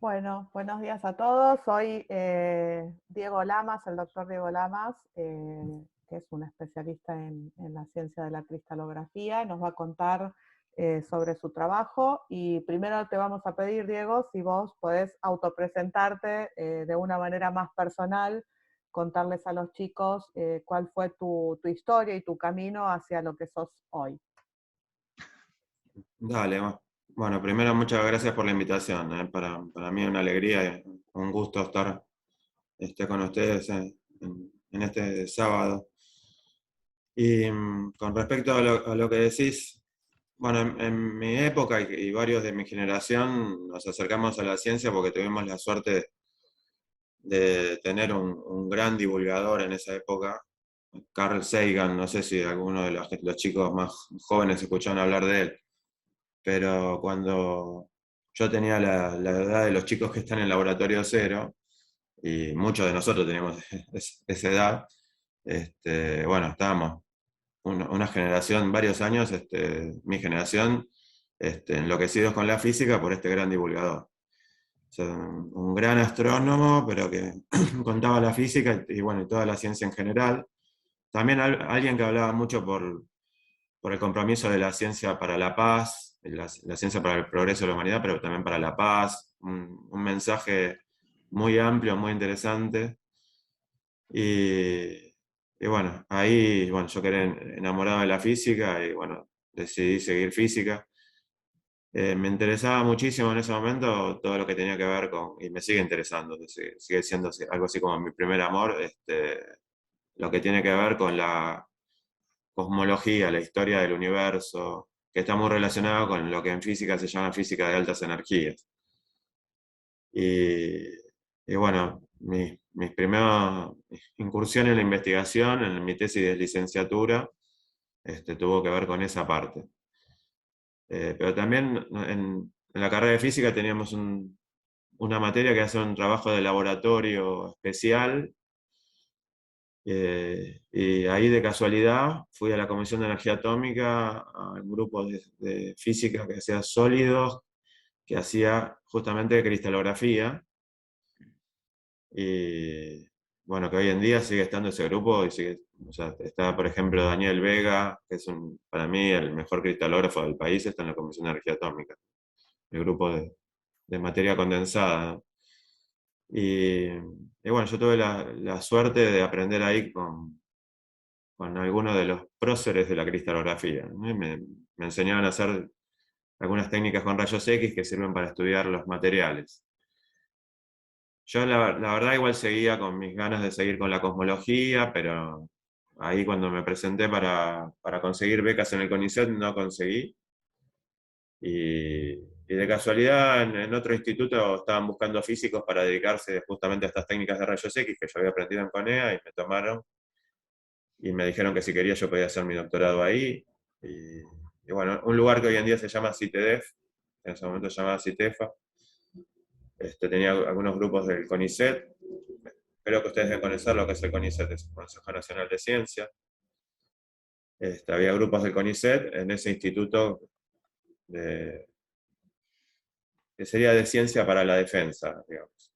Bueno, buenos días a todos. Soy Diego Lamas, el doctor Diego Lamas, que es un especialista en la ciencia de la cristalografía. Nos va a contar sobre su trabajo y primero te vamos a pedir, Diego, si vos podés autopresentarte de una manera más personal, contarles a los chicos cuál fue tu historia y tu camino hacia lo que sos hoy. Dale, bueno, primero muchas gracias por la invitación. Para mí es una alegría y un gusto estar con ustedes en este sábado. Y con respecto a lo que decís, bueno, en mi época y varios de mi generación nos acercamos a la ciencia porque tuvimos la suerte de tener un gran divulgador en esa época, Carl Sagan. No sé si alguno de los chicos más jóvenes escucharon hablar de él. Pero cuando yo tenía la edad de los chicos que están en laboratorio cero, y muchos de nosotros teníamos esa edad, bueno, estábamos una generación, varios años, mi generación, enloquecidos con la física por este gran divulgador. O sea, un gran astrónomo, pero que contaba la física y bueno, y toda la ciencia en general. También alguien que hablaba mucho por el compromiso de la ciencia para la paz, la ciencia para el progreso de la humanidad, pero también para la paz, un mensaje muy amplio, muy interesante. Y bueno, ahí bueno, yo quedé enamorado de la física y bueno, decidí seguir física. Me interesaba muchísimo en ese momento todo lo que tenía que ver con, y me sigue interesando, sigue siendo algo así como mi primer amor, lo que tiene que ver con la cosmología, la historia del universo, que está muy relacionado con lo que en física se llama física de altas energías. Y, y bueno, mis primeras incursiones en la investigación, en mi tesis de licenciatura, tuvo que ver con esa parte. Pero también en la carrera de física teníamos una materia que hace un trabajo de laboratorio especial. Y ahí de casualidad fui a la Comisión de Energía Atómica, al grupo de física que hacía sólidos, que hacía justamente cristalografía. Y bueno, que hoy en día sigue estando ese grupo y sigue, o sea, está por ejemplo Daniel Vega, que es para mí el mejor cristalógrafo del país, está en la Comisión de Energía Atómica, el grupo de materia condensada, ¿no? Y bueno, yo tuve la suerte de aprender ahí con algunos de los próceres de la cristalografía, ¿no? Me enseñaban a hacer algunas técnicas con rayos X que sirven para estudiar los materiales. Yo la verdad igual seguía con mis ganas de seguir con la cosmología, pero ahí cuando me presenté para conseguir becas en el CONICET no conseguí. Y de casualidad en otro instituto estaban buscando físicos para dedicarse justamente a estas técnicas de rayos X que yo había aprendido en CONEA y me tomaron y me dijeron que si quería yo podía hacer mi doctorado ahí. Y bueno, un lugar que hoy en día se llama CITEDEF, en ese momento se llamaba CITEFA, tenía algunos grupos del CONICET. Creo que ustedes deben conocer lo que es el CONICET, es el Consejo Nacional de Ciencia. Había grupos del CONICET en ese instituto que sería de ciencia para la defensa, digamos.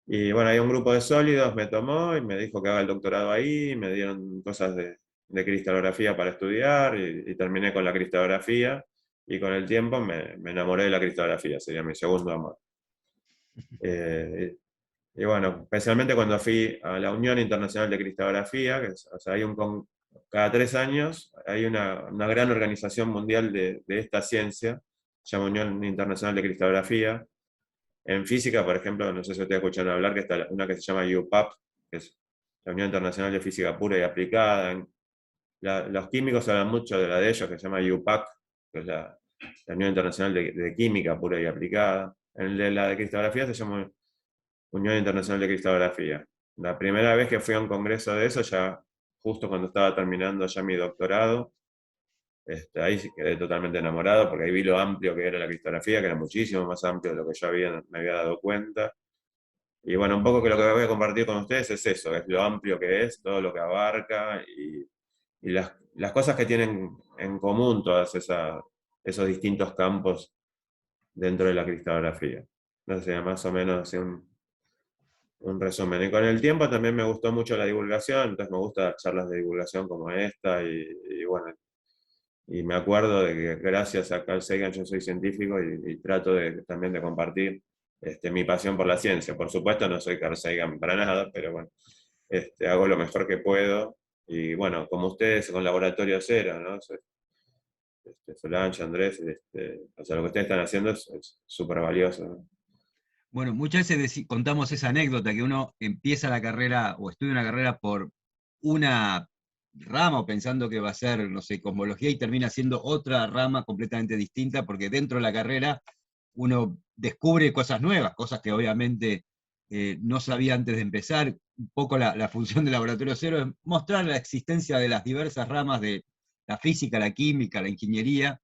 Y bueno, hay un grupo de sólidos, me tomó y me dijo que haga el doctorado ahí, me dieron cosas de cristalografía para estudiar y terminé con la cristalografía y con el tiempo me enamoré de la cristalografía, sería mi segundo amor. Eh, y bueno, especialmente cuando fui a la Unión Internacional de Cristalografía, o sea, cada 3 años hay una gran organización mundial de esta ciencia, se llama Unión Internacional de Cristalografía. En física, por ejemplo, no sé si ustedes escucharon hablar que está una que se llama UPAP, que es la Unión Internacional de Física Pura y Aplicada. Los químicos hablan mucho de la de ellos, que se llama UPAC, que es la Unión Internacional de Química Pura y Aplicada. La de cristalografía se llama Unión Internacional de Cristalografía. La primera vez que fui a un congreso de eso, ya justo cuando estaba terminando ya mi doctorado, ahí sí quedé totalmente enamorado porque ahí vi lo amplio que era la cristalografía, que era muchísimo más amplio de lo que yo me había dado cuenta. Y bueno, un poco que lo que voy a compartir con ustedes es eso, es lo amplio que es, todo lo que abarca y las cosas que tienen en común esos distintos campos dentro de la cristalografía. No sé, más o menos así un resumen. Y con el tiempo también me gustó mucho la divulgación, entonces me gustan charlas de divulgación como esta, y bueno, y me acuerdo de que gracias a Carl Sagan yo soy científico y trato también de compartir mi pasión por la ciencia. Por supuesto no soy Carl Sagan para nada, pero bueno, hago lo mejor que puedo. Y bueno, como ustedes con Laboratorio Cero, ¿no? Solange, Andrés, o sea, lo que ustedes están haciendo es súper valioso, ¿no? Bueno, muchas veces contamos esa anécdota que uno empieza la carrera o estudia una carrera por una rama o pensando que va a ser, no sé, cosmología y termina siendo otra rama completamente distinta porque dentro de la carrera uno descubre cosas nuevas, cosas que obviamente no sabía antes de empezar. Un poco la función del Laboratorio Cero es mostrar la existencia de las diversas ramas de la física, la química, la ingeniería.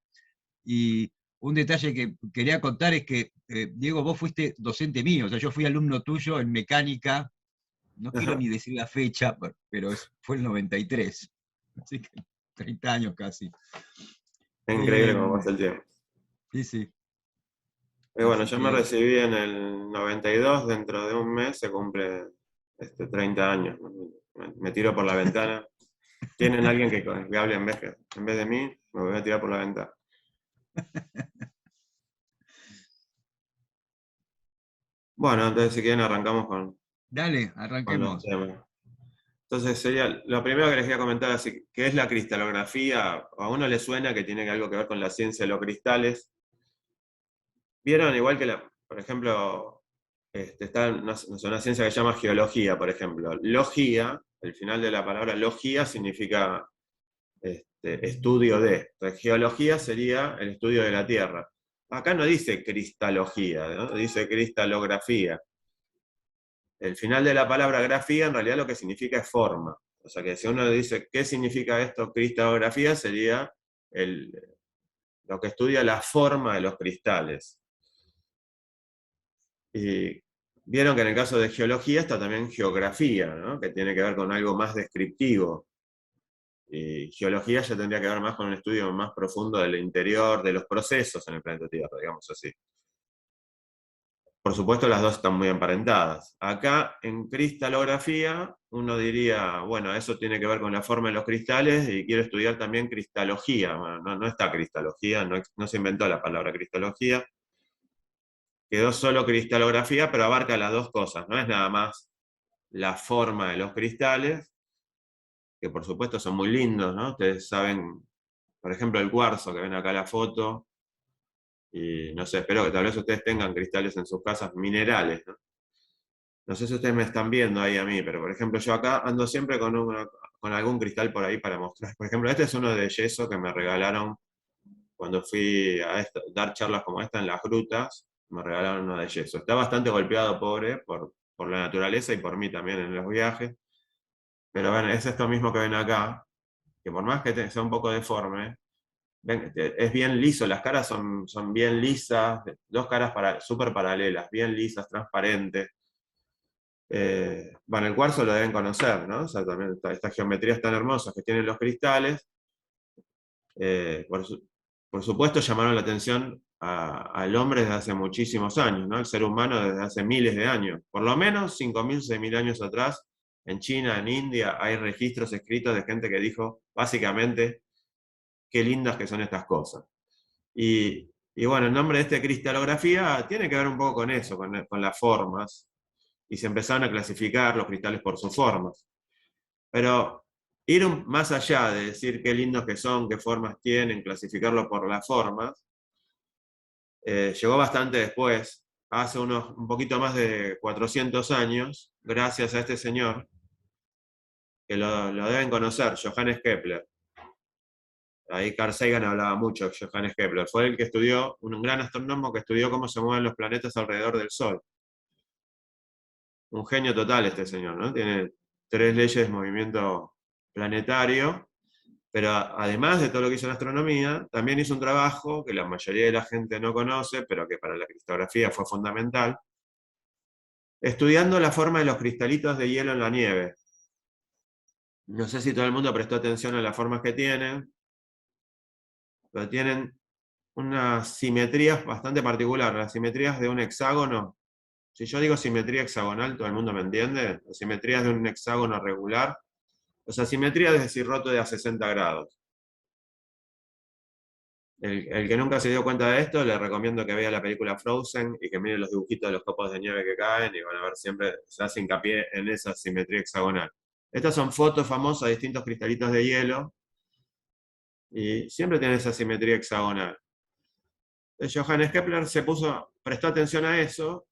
Y un detalle que quería contar es que, Diego, vos fuiste docente mío, o sea, yo fui alumno tuyo en mecánica, no quiero ni decir la fecha, pero fue el 93, así que 30 años casi. Es increíble Eh, cómo pasa el tiempo. sí, sí, Y bueno, así yo me que, recibí en el 92, dentro de un mes se cumple 30 años, ¿no? Me tiro por la ventana. ¿Tienen alguien que hable en vez de mí? Me voy a tirar por la ventana. Bueno, entonces si quieren arrancamos dale, con los arranquemos. temas. Entonces sería, lo primero que les voy a comentar, así, ¿qué es la cristalografía? A uno le suena que tiene algo que ver con la ciencia de los cristales. ¿Vieron? Igual que, por ejemplo, está una ciencia que se llama geología, por ejemplo. Logía, el final de la palabra logía significa estudio de. Entonces, geología sería el estudio de la Tierra. Acá no dice cristalogía, ¿no? Dice cristalografía. El final de la palabra grafía en realidad lo que significa es forma. O sea que si uno dice qué significa esto, cristalografía, sería lo que estudia la forma de los cristales. Y vieron que en el caso de geología está también geografía, ¿no? Que tiene que ver con algo más descriptivo. Y geología ya tendría que ver más con un estudio más profundo del interior, de los procesos en el planeta Tierra, digamos así. Por supuesto, las dos están muy emparentadas. Acá, en cristalografía, uno diría, bueno, eso tiene que ver con la forma de los cristales y quiero estudiar también cristalogía. Bueno, no está cristalogía, no se inventó la palabra cristalogía. Quedó solo cristalografía, pero abarca las dos cosas. No es nada más la forma de los cristales, que por supuesto son muy lindos, ¿no? Ustedes saben, por ejemplo, el cuarzo, que ven acá la foto, y no sé, espero que tal vez ustedes tengan cristales en sus casas minerales, ¿no? No sé si ustedes me están viendo ahí a mí, pero por ejemplo yo acá ando siempre con algún cristal por ahí para mostrar. Por ejemplo, este es uno de yeso que me regalaron cuando fui a dar charlas como esta en las grutas, me regalaron uno de yeso. Está bastante golpeado, pobre, por la naturaleza y por mí también en los viajes. Pero bueno, es esto mismo que ven acá, que por más que sea un poco deforme, ven, es bien liso, las caras son bien lisas, dos caras súper paralelas, bien lisas, transparentes. Bueno, el cuarzo lo deben conocer, ¿no? O sea, también estas geometrías tan hermosas que tienen los cristales, eh, por, su- por supuesto llamaron la atención al hombre desde hace muchísimos años, ¿no? El ser humano desde hace miles de años. Por lo menos 5.000, 6.000 años atrás, en China, en India, hay registros escritos de gente que dijo, básicamente, qué lindas que son estas cosas. Y bueno, el nombre de cristalografía tiene que ver un poco con eso, con las formas, y se empezaron a clasificar los cristales por sus formas. Pero ir más allá de decir qué lindos que son, qué formas tienen, clasificarlo por las formas, llegó bastante después, hace un poquito más de 400 años, gracias a este señor, que lo deben conocer, Johannes Kepler. Ahí Carl Sagan hablaba mucho de Johannes Kepler. Fue el que estudió, un gran astrónomo que estudió cómo se mueven los planetas alrededor del Sol. Un genio total este señor, ¿no? Tiene 3 leyes de movimiento planetario, pero además de todo lo que hizo en astronomía, también hizo un trabajo que la mayoría de la gente no conoce, pero que para la cristografía fue fundamental, estudiando la forma de los cristalitos de hielo en la nieve. No sé si todo el mundo prestó atención a las formas que tienen, pero tienen unas simetrías bastante particulares, las simetrías de un hexágono Si yo digo simetría hexagonal, ¿todo el mundo me entiende? La simetría es de un hexágono regular. O sea, simetría es decir roto de a 60 grados. El que nunca se dio cuenta de esto, le recomiendo que vea la película Frozen y que mire los dibujitos de los copos de nieve que caen y van a ver siempre, se hace hincapié en esa simetría hexagonal. Estas son fotos famosas de distintos cristalitos de hielo y siempre tienen esa simetría hexagonal. Johannes Kepler prestó atención a eso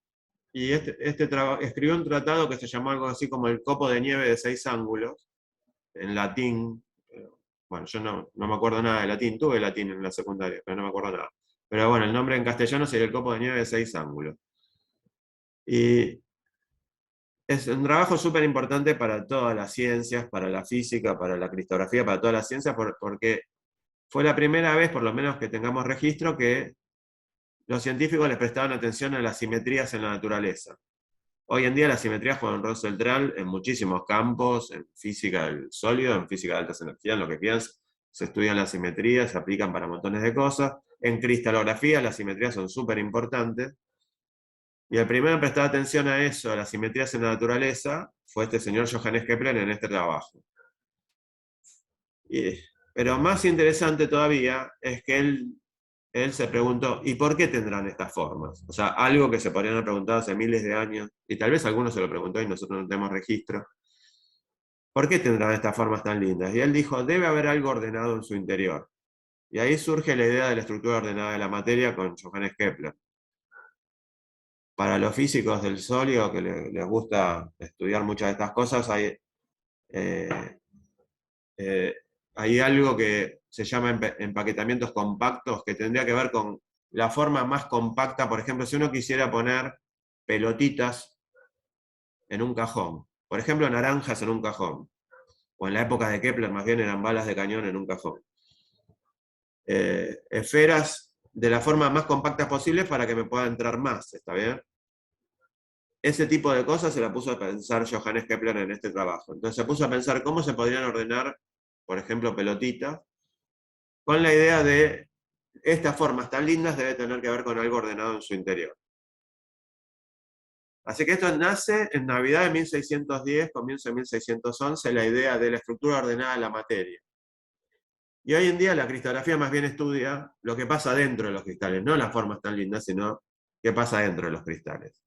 y escribió un tratado que se llamó algo así como el copo de nieve de 6 ángulos, en latín. Bueno, yo no me acuerdo nada de latín, tuve latín en la secundaria, pero no me acuerdo nada. Pero bueno, el nombre en castellano sería el copo de nieve de 6 ángulos. Y es un trabajo súper importante para todas las ciencias, para la física, para la cristografía, para todas las ciencias, porque fue la primera vez, por lo menos que tengamos registro, que los científicos les prestaban atención a las simetrías en la naturaleza. Hoy en día las simetrías juegan un rol central en muchísimos campos, en física del sólido, en física de altas energías, en lo que quieran, se estudian las simetrías, se aplican para montones de cosas. En cristalografía las simetrías son súper importantes. Y el primero en prestar atención a eso, a las simetrías en la naturaleza, fue este señor Johannes Kepler en este trabajo. Pero más interesante todavía es que él se preguntó, ¿y por qué tendrán estas formas? O sea, algo que se podrían haber preguntado hace miles de años, y tal vez alguno se lo preguntó y nosotros no tenemos registro. ¿Por qué tendrán estas formas tan lindas? Y él dijo, debe haber algo ordenado en su interior. Y ahí surge la idea de la estructura ordenada de la materia con Johannes Kepler. Para los físicos del sólido, que les gusta estudiar muchas de estas cosas, hay algo que se llama empaquetamientos compactos, que tendría que ver con la forma más compacta. Por ejemplo, si uno quisiera poner pelotitas en un cajón, por ejemplo, naranjas en un cajón, o en la época de Kepler más bien eran balas de cañón en un cajón. Esferas de la forma más compacta posible para que me pueda entrar más, ¿está bien? Ese tipo de cosas se la puso a pensar Johannes Kepler en este trabajo. Entonces se puso a pensar cómo se podrían ordenar, por ejemplo, pelotitas, con la idea de estas formas tan lindas debe tener que ver con algo ordenado en su interior. Así que esto nace en Navidad de 1610, comienzo de 1611, la idea de la estructura ordenada de la materia. Y hoy en día la cristalografía más bien estudia lo que pasa dentro de los cristales, no las formas tan lindas, sino qué pasa dentro de los cristales.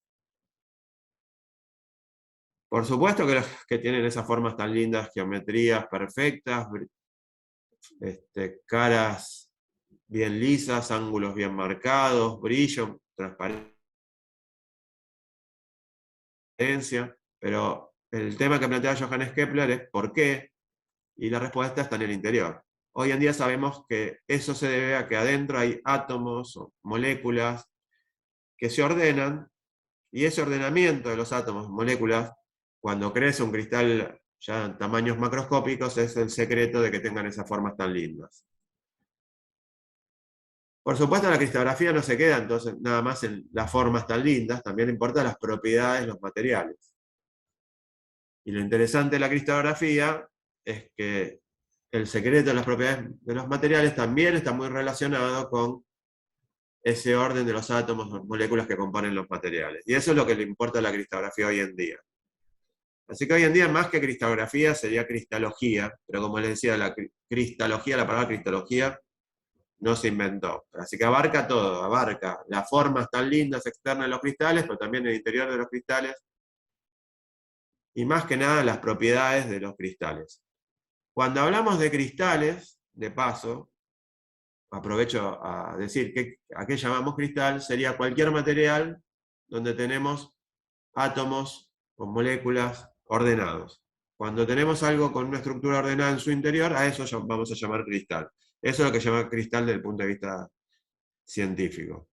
Por supuesto que los que tienen esas formas tan lindas, geometrías perfectas, caras bien lisas, ángulos bien marcados, brillo, transparencia, pero el tema que plantea Johannes Kepler es ¿por qué? Y la respuesta está en el interior. Hoy en día sabemos que eso se debe a que adentro hay átomos o moléculas que se ordenan, y ese ordenamiento de los átomos, moléculas, cuando crece un cristal ya en tamaños macroscópicos, es el secreto de que tengan esas formas tan lindas. Por supuesto, la cristalografía no se queda entonces nada más en las formas tan lindas, también importan las propiedades de los materiales. Y lo interesante de la cristalografía es que el secreto de las propiedades de los materiales también está muy relacionado con ese orden de los átomos, las moléculas que componen los materiales. Y eso es lo que le importa a la cristalografía hoy en día. Así que hoy en día, más que cristalografía, sería cristalogía, pero como les decía, la palabra cristalogía no se inventó. Así que abarca todo, abarca las formas tan lindas externas de los cristales, pero también el interior de los cristales, y más que nada las propiedades de los cristales. Cuando hablamos de cristales, de paso, aprovecho a decir que a qué llamamos cristal, sería cualquier material donde tenemos átomos o moléculas ordenados. Cuando tenemos algo con una estructura ordenada en su interior, a eso vamos a llamar cristal. Eso es lo que se llama cristal desde el punto de vista científico.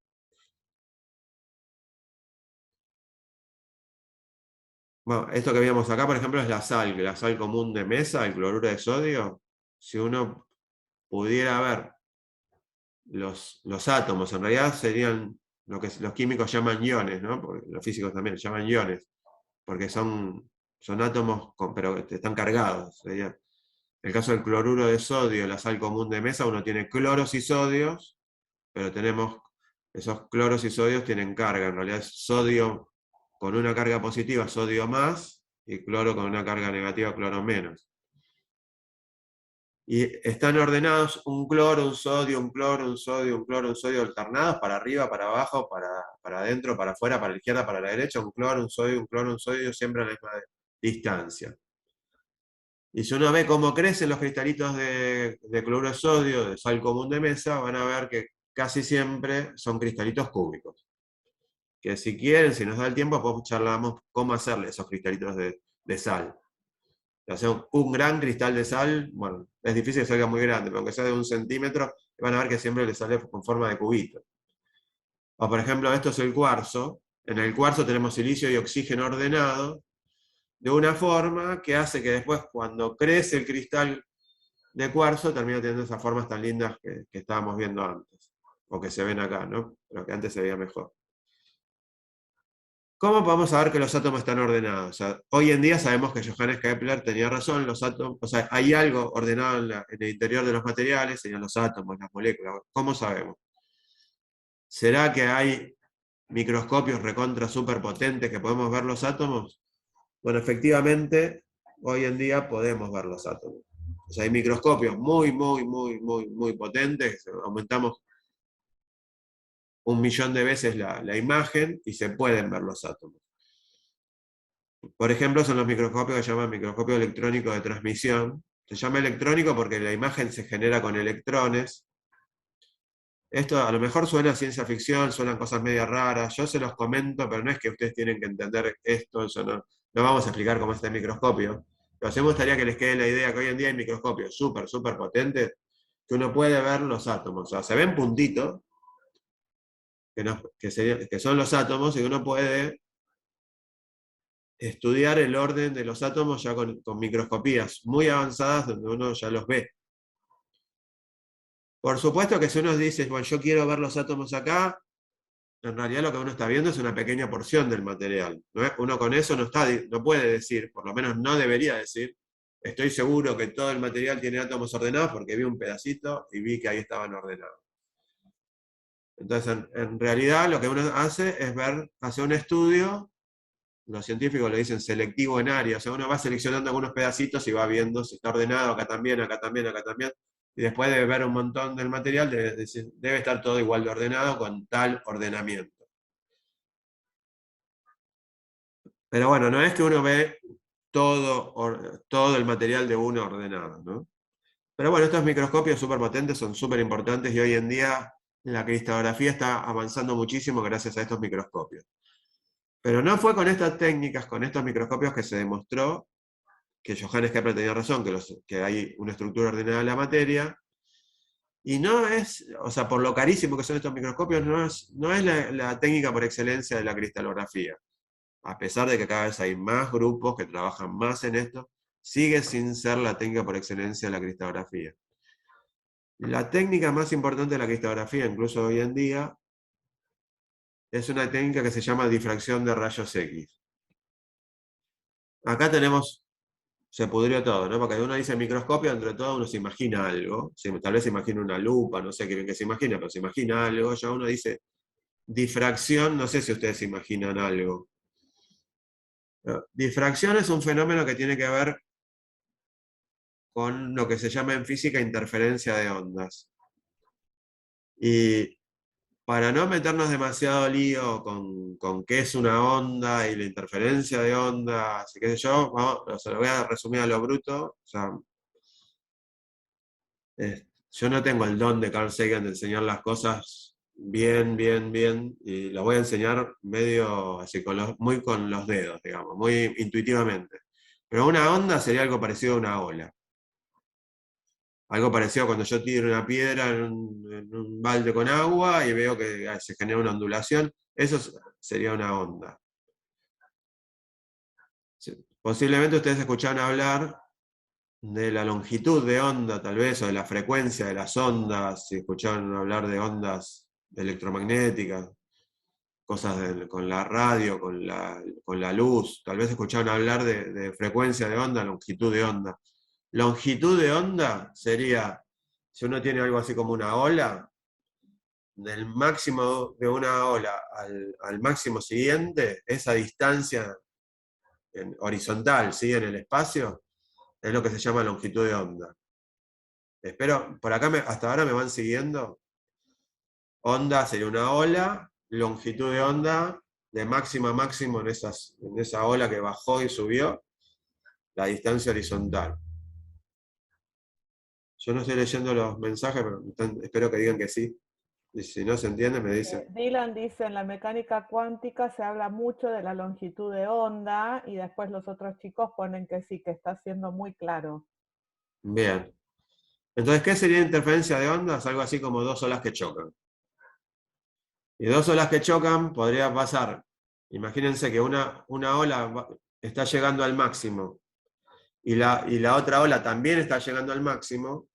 Bueno, esto que veíamos acá, por ejemplo, es la sal común de mesa, el cloruro de sodio. Si uno pudiera ver los átomos, en realidad serían lo que los químicos llaman iones, ¿no? Porque los físicos también llaman iones, porque son átomos, pero están cargados. Sería el caso del cloruro de sodio, la sal común de mesa, uno tiene cloros y sodios, pero tenemos esos cloros y sodios tienen carga, en realidad es sodio con una carga positiva, sodio más, y cloro con una carga negativa, cloro menos. Y están ordenados un cloro, un sodio, un cloro, un sodio, un cloro, un sodio, alternados para arriba, para abajo, para adentro, para afuera, para la izquierda, para la derecha, un cloro, un sodio, un cloro, un sodio, siempre a la misma distancia. Y si uno ve cómo crecen los cristalitos de cloruro de sodio, de sal común de mesa, van a ver que casi siempre son cristalitos cúbicos. Que si quieren, si nos da el tiempo, podemos charlamos cómo hacerle esos cristalitos de sal. O sea, un gran cristal de sal, bueno, es difícil que salga muy grande, pero aunque sea de 1 centímetro, van a ver que siempre le sale con forma de cubito. O por ejemplo, esto es el cuarzo. En el cuarzo tenemos silicio y oxígeno ordenado de una forma que hace que después, cuando crece el cristal de cuarzo, termina teniendo esas formas tan lindas que estábamos viendo antes, o que se ven acá, ¿no? Pero que antes se veía mejor. ¿Cómo podemos saber que los átomos están ordenados? O sea, hoy en día sabemos que Johannes Kepler tenía razón, los átomos, o sea, hay algo ordenado en el interior de los materiales, serían los átomos, las moléculas. ¿Cómo sabemos? ¿Será que hay microscopios recontra superpotentes que podemos ver los átomos? Bueno, efectivamente, hoy en día podemos ver los átomos. O sea, hay microscopios muy potentes, aumentamos 1.000.000 de veces la imagen y se pueden ver los átomos. Por ejemplo, son los microscopios que se llaman microscopio electrónico de transmisión. Se llama electrónico porque la imagen se genera con electrones. Esto a lo mejor suena a ciencia ficción, suenan cosas medio raras, yo se los comento, pero no es que ustedes tienen que entender esto, eso no vamos a explicar cómo es este microscopio. Pero sí me gustaría que les quede la idea que hoy en día hay microscopios súper potentes, que uno puede ver los átomos. O sea, se ven puntitos, que son los átomos, y uno puede estudiar el orden de los átomos ya con microscopías muy avanzadas donde uno ya los ve. Por supuesto que si uno dice, bueno, yo quiero ver los átomos acá, en realidad lo que uno está viendo es una pequeña porción del material, ¿no? Uno con eso no puede decir, por lo menos no debería decir, estoy seguro que todo el material tiene átomos ordenados porque vi un pedacito y vi que ahí estaban ordenados. Entonces, en realidad lo que uno hace es hacer un estudio, los científicos le dicen selectivo en área, o sea, uno va seleccionando algunos pedacitos y va viendo si está ordenado acá también, acá también, acá también, y después de ver un montón del material, debe estar todo igual de ordenado con tal ordenamiento. Pero bueno, no es que uno ve todo el material de uno ordenado, ¿no? Pero bueno, estos microscopios súper potentes son súper importantes y hoy en día la cristalografía está avanzando muchísimo gracias a estos microscopios. Pero no fue con estas técnicas, con estos microscopios, que se demostró que Johannes Kepler tenía razón, que hay una estructura ordenada de la materia. Y no es, o sea, por lo carísimo que son estos microscopios, no es la técnica por excelencia de la cristalografía. A pesar de que cada vez hay más grupos que trabajan más en esto, sigue sin ser la técnica por excelencia de la cristalografía. La técnica más importante de la cristalografía, incluso hoy en día, es una técnica que se llama difracción de rayos X. Acá se pudrió todo, ¿no? Porque uno dice microscopio, entre todo uno se imagina algo, tal vez se imagina una lupa, no sé qué bien que se imagina, pero se imagina algo, ya uno dice difracción, no sé si ustedes se imaginan algo. Difracción es un fenómeno que tiene que ver con lo que se llama en física interferencia de ondas. Y para no meternos demasiado lío con qué es una onda y la interferencia de ondas, y qué sé yo, se lo voy a resumir a lo bruto. O sea, yo no tengo el don de Carl Sagan de enseñar las cosas bien, y lo voy a enseñar medio así, muy con los dedos, digamos, muy intuitivamente. Pero una onda sería algo parecido a una ola. Algo parecido a cuando yo tiro una piedra en un balde con agua y veo que se genera una ondulación. Eso sería una onda. Posiblemente ustedes escucharon hablar de la longitud de onda, tal vez, o de la frecuencia de las ondas, si escucharon hablar de ondas electromagnéticas, cosas con la radio, con la luz, tal vez escucharon hablar de frecuencia de onda, longitud de onda. Longitud de onda sería, si uno tiene algo así como una ola, del máximo de una ola al máximo siguiente, esa distancia horizontal, ¿sí? En el espacio, es lo que se llama longitud de onda. Espero, por acá hasta ahora me van siguiendo. Onda sería una ola, longitud de onda, de máximo a máximo en esa ola que bajó y subió, la distancia horizontal. Yo no estoy leyendo los mensajes, pero espero que digan que sí. Y si no se entiende, me dicen. Dylan dice, en la mecánica cuántica se habla mucho de la longitud de onda, y después los otros chicos ponen que sí, que está siendo muy claro. Bien. Entonces, ¿qué sería interferencia de ondas? Algo así como dos olas que chocan. Y dos olas que chocan podría pasar. Imagínense que una ola está llegando al máximo y la otra ola también está llegando al máximo.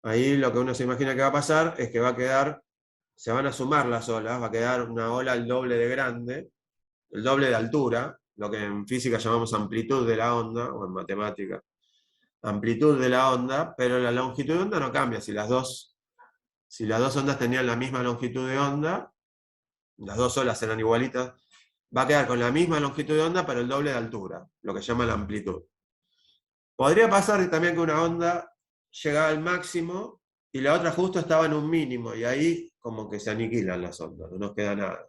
Ahí lo que uno se imagina que va a pasar es que va a quedar, se van a sumar las olas, va a quedar una ola el doble de grande, el doble de altura, lo que en física llamamos amplitud de la onda, o en matemática, amplitud de la onda, pero la longitud de onda no cambia. Si las dos ondas tenían la misma longitud de onda, las dos olas eran igualitas, va a quedar con la misma longitud de onda, pero el doble de altura, lo que se llama la amplitud. Podría pasar también que una onda llegaba al máximo y la otra justo estaba en un mínimo, y ahí como que se aniquilan las ondas, no nos queda nada.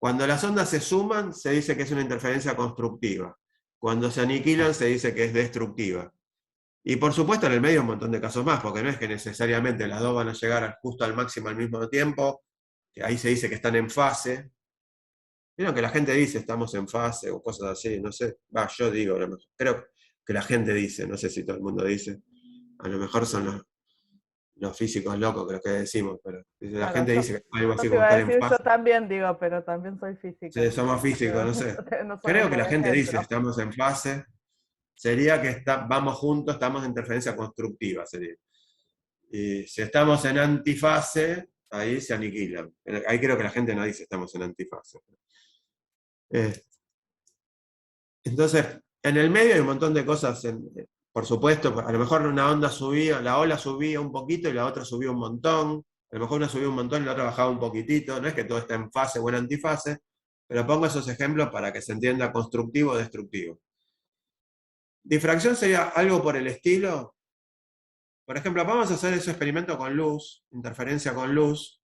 Cuando las ondas se suman, se dice que es una interferencia constructiva. Cuando se aniquilan, se dice que es destructiva. Y por supuesto en el medio un montón de casos más, porque no es que necesariamente las dos van a llegar justo al máximo al mismo tiempo, que ahí se dice que están en fase. Vieron que la gente dice estamos en fase o cosas así, no sé. Yo digo, creo que la gente dice, no sé si todo el mundo dice. A lo mejor son los físicos locos que lo que decimos, pero la gente dice que algo así Yo te como iba a estar en decir, yo fase. también digo, pero también soy física. Sí, somos físicos, no sé. No soy Creo un que la buen gente dice ejemplo. estamos en fase. Sería que vamos juntos, estamos en interferencia constructiva, sería. Y si estamos en antifase, ahí se aniquilan. Ahí creo que la gente no dice estamos en antifase. Entonces, en el medio hay un montón de cosas, por supuesto, a lo mejor una onda subía, la ola subía un poquito y la otra subía un montón, a lo mejor una subía un montón y la otra bajaba un poquitito, no es que todo está en fase o en antifase, pero pongo esos ejemplos para que se entienda constructivo o destructivo. Difracción sería algo por el estilo. Por ejemplo, vamos a hacer ese experimento con luz, interferencia con luz.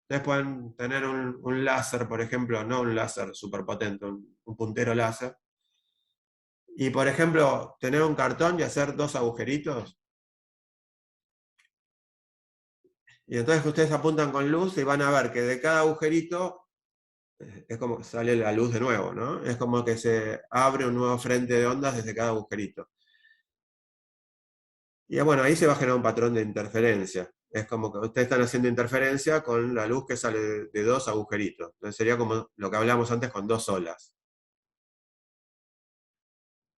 Ustedes pueden tener un láser, por ejemplo, no un láser superpotente, un puntero láser. Y por ejemplo, tener un cartón y hacer dos agujeritos. Y entonces ustedes apuntan con luz y van a ver que de cada agujerito es como que sale la luz de nuevo, ¿no? Es como que se abre un nuevo frente de ondas desde cada agujerito. Y bueno, ahí se va a generar un patrón de interferencia. Es como que ustedes están haciendo interferencia con la luz que sale de dos agujeritos. Entonces sería como lo que hablamos antes con dos olas.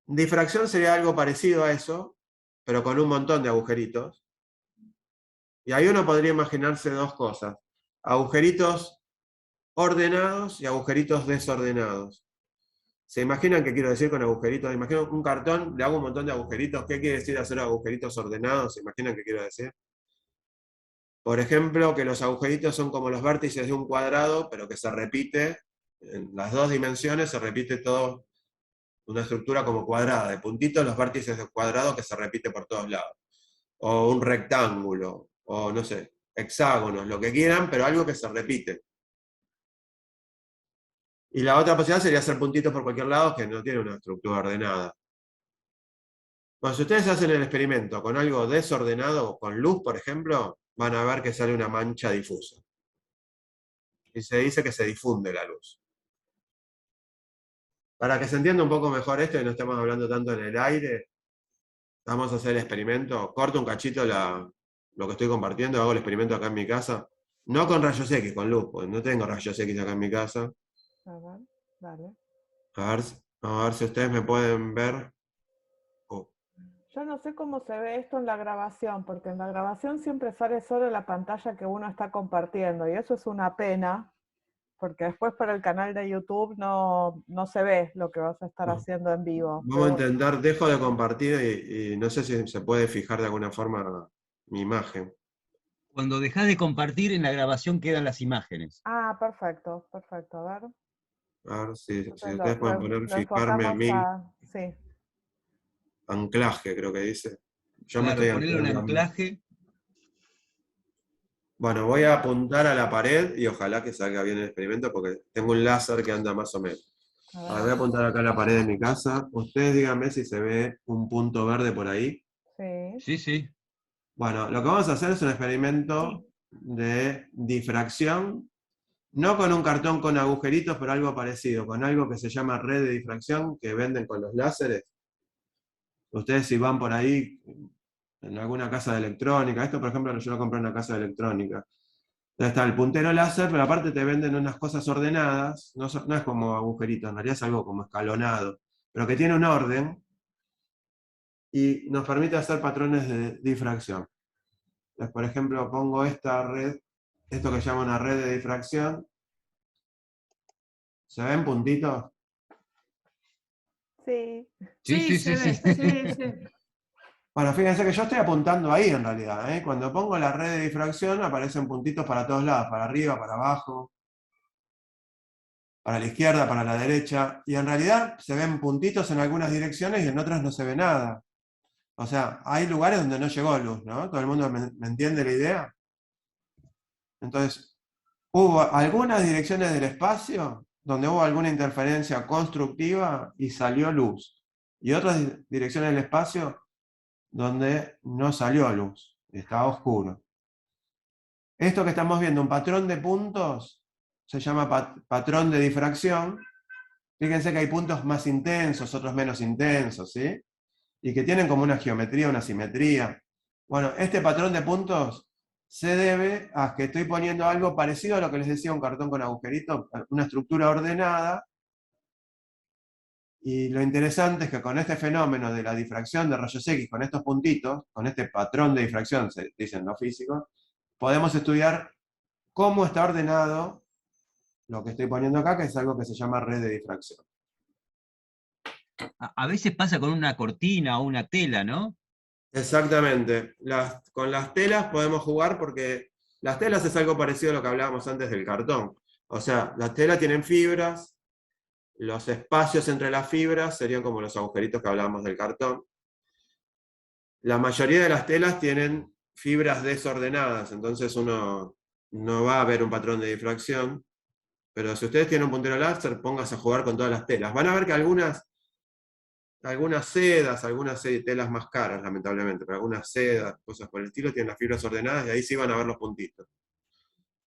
Difracción sería algo parecido a eso, pero con un montón de agujeritos. Y ahí uno podría imaginarse dos cosas: agujeritos ordenados y agujeritos desordenados. ¿Se imaginan qué quiero decir con agujeritos? Imagino un cartón, le hago un montón de agujeritos. ¿Qué quiere decir hacer agujeritos ordenados? ¿Se imaginan qué quiero decir? Por ejemplo, que los agujeritos son como los vértices de un cuadrado, pero que se repite en las dos dimensiones, se repite todo, una estructura como cuadrada, de puntitos, los vértices del cuadrado que se repite por todos lados. O un rectángulo, o no sé, hexágonos, lo que quieran, pero algo que se repite. Y la otra posibilidad sería hacer puntitos por cualquier lado que no tiene una estructura ordenada. Bueno, si ustedes hacen el experimento con algo desordenado, con luz, por ejemplo, van a ver que sale una mancha difusa. Y se dice que se difunde la luz. Para que se entienda un poco mejor esto y no estemos hablando tanto en el aire, vamos a hacer el experimento. Corto un cachito lo que estoy compartiendo, hago el experimento acá en mi casa. No con rayos X, con luz, porque no tengo rayos X acá en mi casa. A ver, dale. A ver si ustedes me pueden ver. Yo no sé cómo se ve esto en la grabación, porque en la grabación siempre sale solo la pantalla que uno está compartiendo, y eso es una pena, porque después para el canal de YouTube no se ve lo que vas a estar haciendo en vivo. Vamos a intentar, dejo de compartir y no sé si se puede fijar de alguna forma mi imagen. Cuando dejás de compartir, en la grabación quedan las imágenes. Ah, perfecto, perfecto. A ver. A ver si Entonces ustedes pueden poner lo fijarme a enfocamos mí. sí. Anclaje, creo que dice. Yo me estoy Claro, ponerlo en anclando a mí. anclaje. Bueno, voy a apuntar a la pared y ojalá que salga bien el experimento porque tengo un láser que anda más o menos. A Ahora ver. voy a apuntar acá a la pared de mi casa. Ustedes díganme si se ve un punto verde por ahí. Sí. Sí, sí. Bueno, lo que vamos a hacer es un experimento de difracción, no con un cartón con agujeritos, pero algo parecido, con algo que se llama red de difracción que venden con los láseres. Ustedes si van por ahí en alguna casa de electrónica, esto por ejemplo yo lo compré en una casa de electrónica. Entonces está el puntero láser, pero aparte te venden unas cosas ordenadas, no es como agujeritos, en realidad es algo como escalonado, pero que tiene un orden y nos permite hacer patrones de difracción. Entonces, por ejemplo, pongo esta red, esto que se llama una red de difracción. ¿Se ven puntitos? Sí. Sí, Sí, sí, se sí, ve, sí. sí, sí. Bueno, fíjense que yo estoy apuntando ahí en realidad, ¿eh? Cuando pongo la red de difracción aparecen puntitos para todos lados, para arriba, para abajo, para la izquierda, para la derecha, y en realidad se ven puntitos en algunas direcciones y en otras no se ve nada. O sea, hay lugares donde no llegó luz, ¿no? ¿Todo el mundo me entiende la idea? Entonces, hubo algunas direcciones del espacio donde hubo alguna interferencia constructiva y salió luz. Y otras direcciones del espacio donde no salió luz, estaba oscuro. Esto que estamos viendo, un patrón de puntos, se llama patrón de difracción. Fíjense que hay puntos más intensos, otros menos intensos, ¿sí? Y que tienen como una geometría, una simetría. Bueno, este patrón de puntos se debe a que estoy poniendo algo parecido a lo que les decía, un cartón con agujeritos, una estructura ordenada. Y lo interesante es que con este fenómeno de la difracción de rayos X, con estos puntitos, con este patrón de difracción, se dicen los físicos, podemos estudiar cómo está ordenado lo que estoy poniendo acá, que es algo que se llama red de difracción. A veces pasa con una cortina o una tela, ¿no? Exactamente. Con las telas podemos jugar porque las telas es algo parecido a lo que hablábamos antes del cartón. O sea, las telas tienen fibras, los espacios entre las fibras serían como los agujeritos que hablábamos del cartón. La mayoría de las telas tienen fibras desordenadas, entonces uno no va a ver un patrón de difracción. Pero si ustedes tienen un puntero láser, pónganse a jugar con todas las telas. Van a ver que algunas sedas, algunas telas más caras, lamentablemente, pero algunas sedas, cosas por el estilo, tienen las fibras ordenadas y ahí sí van a ver los puntitos.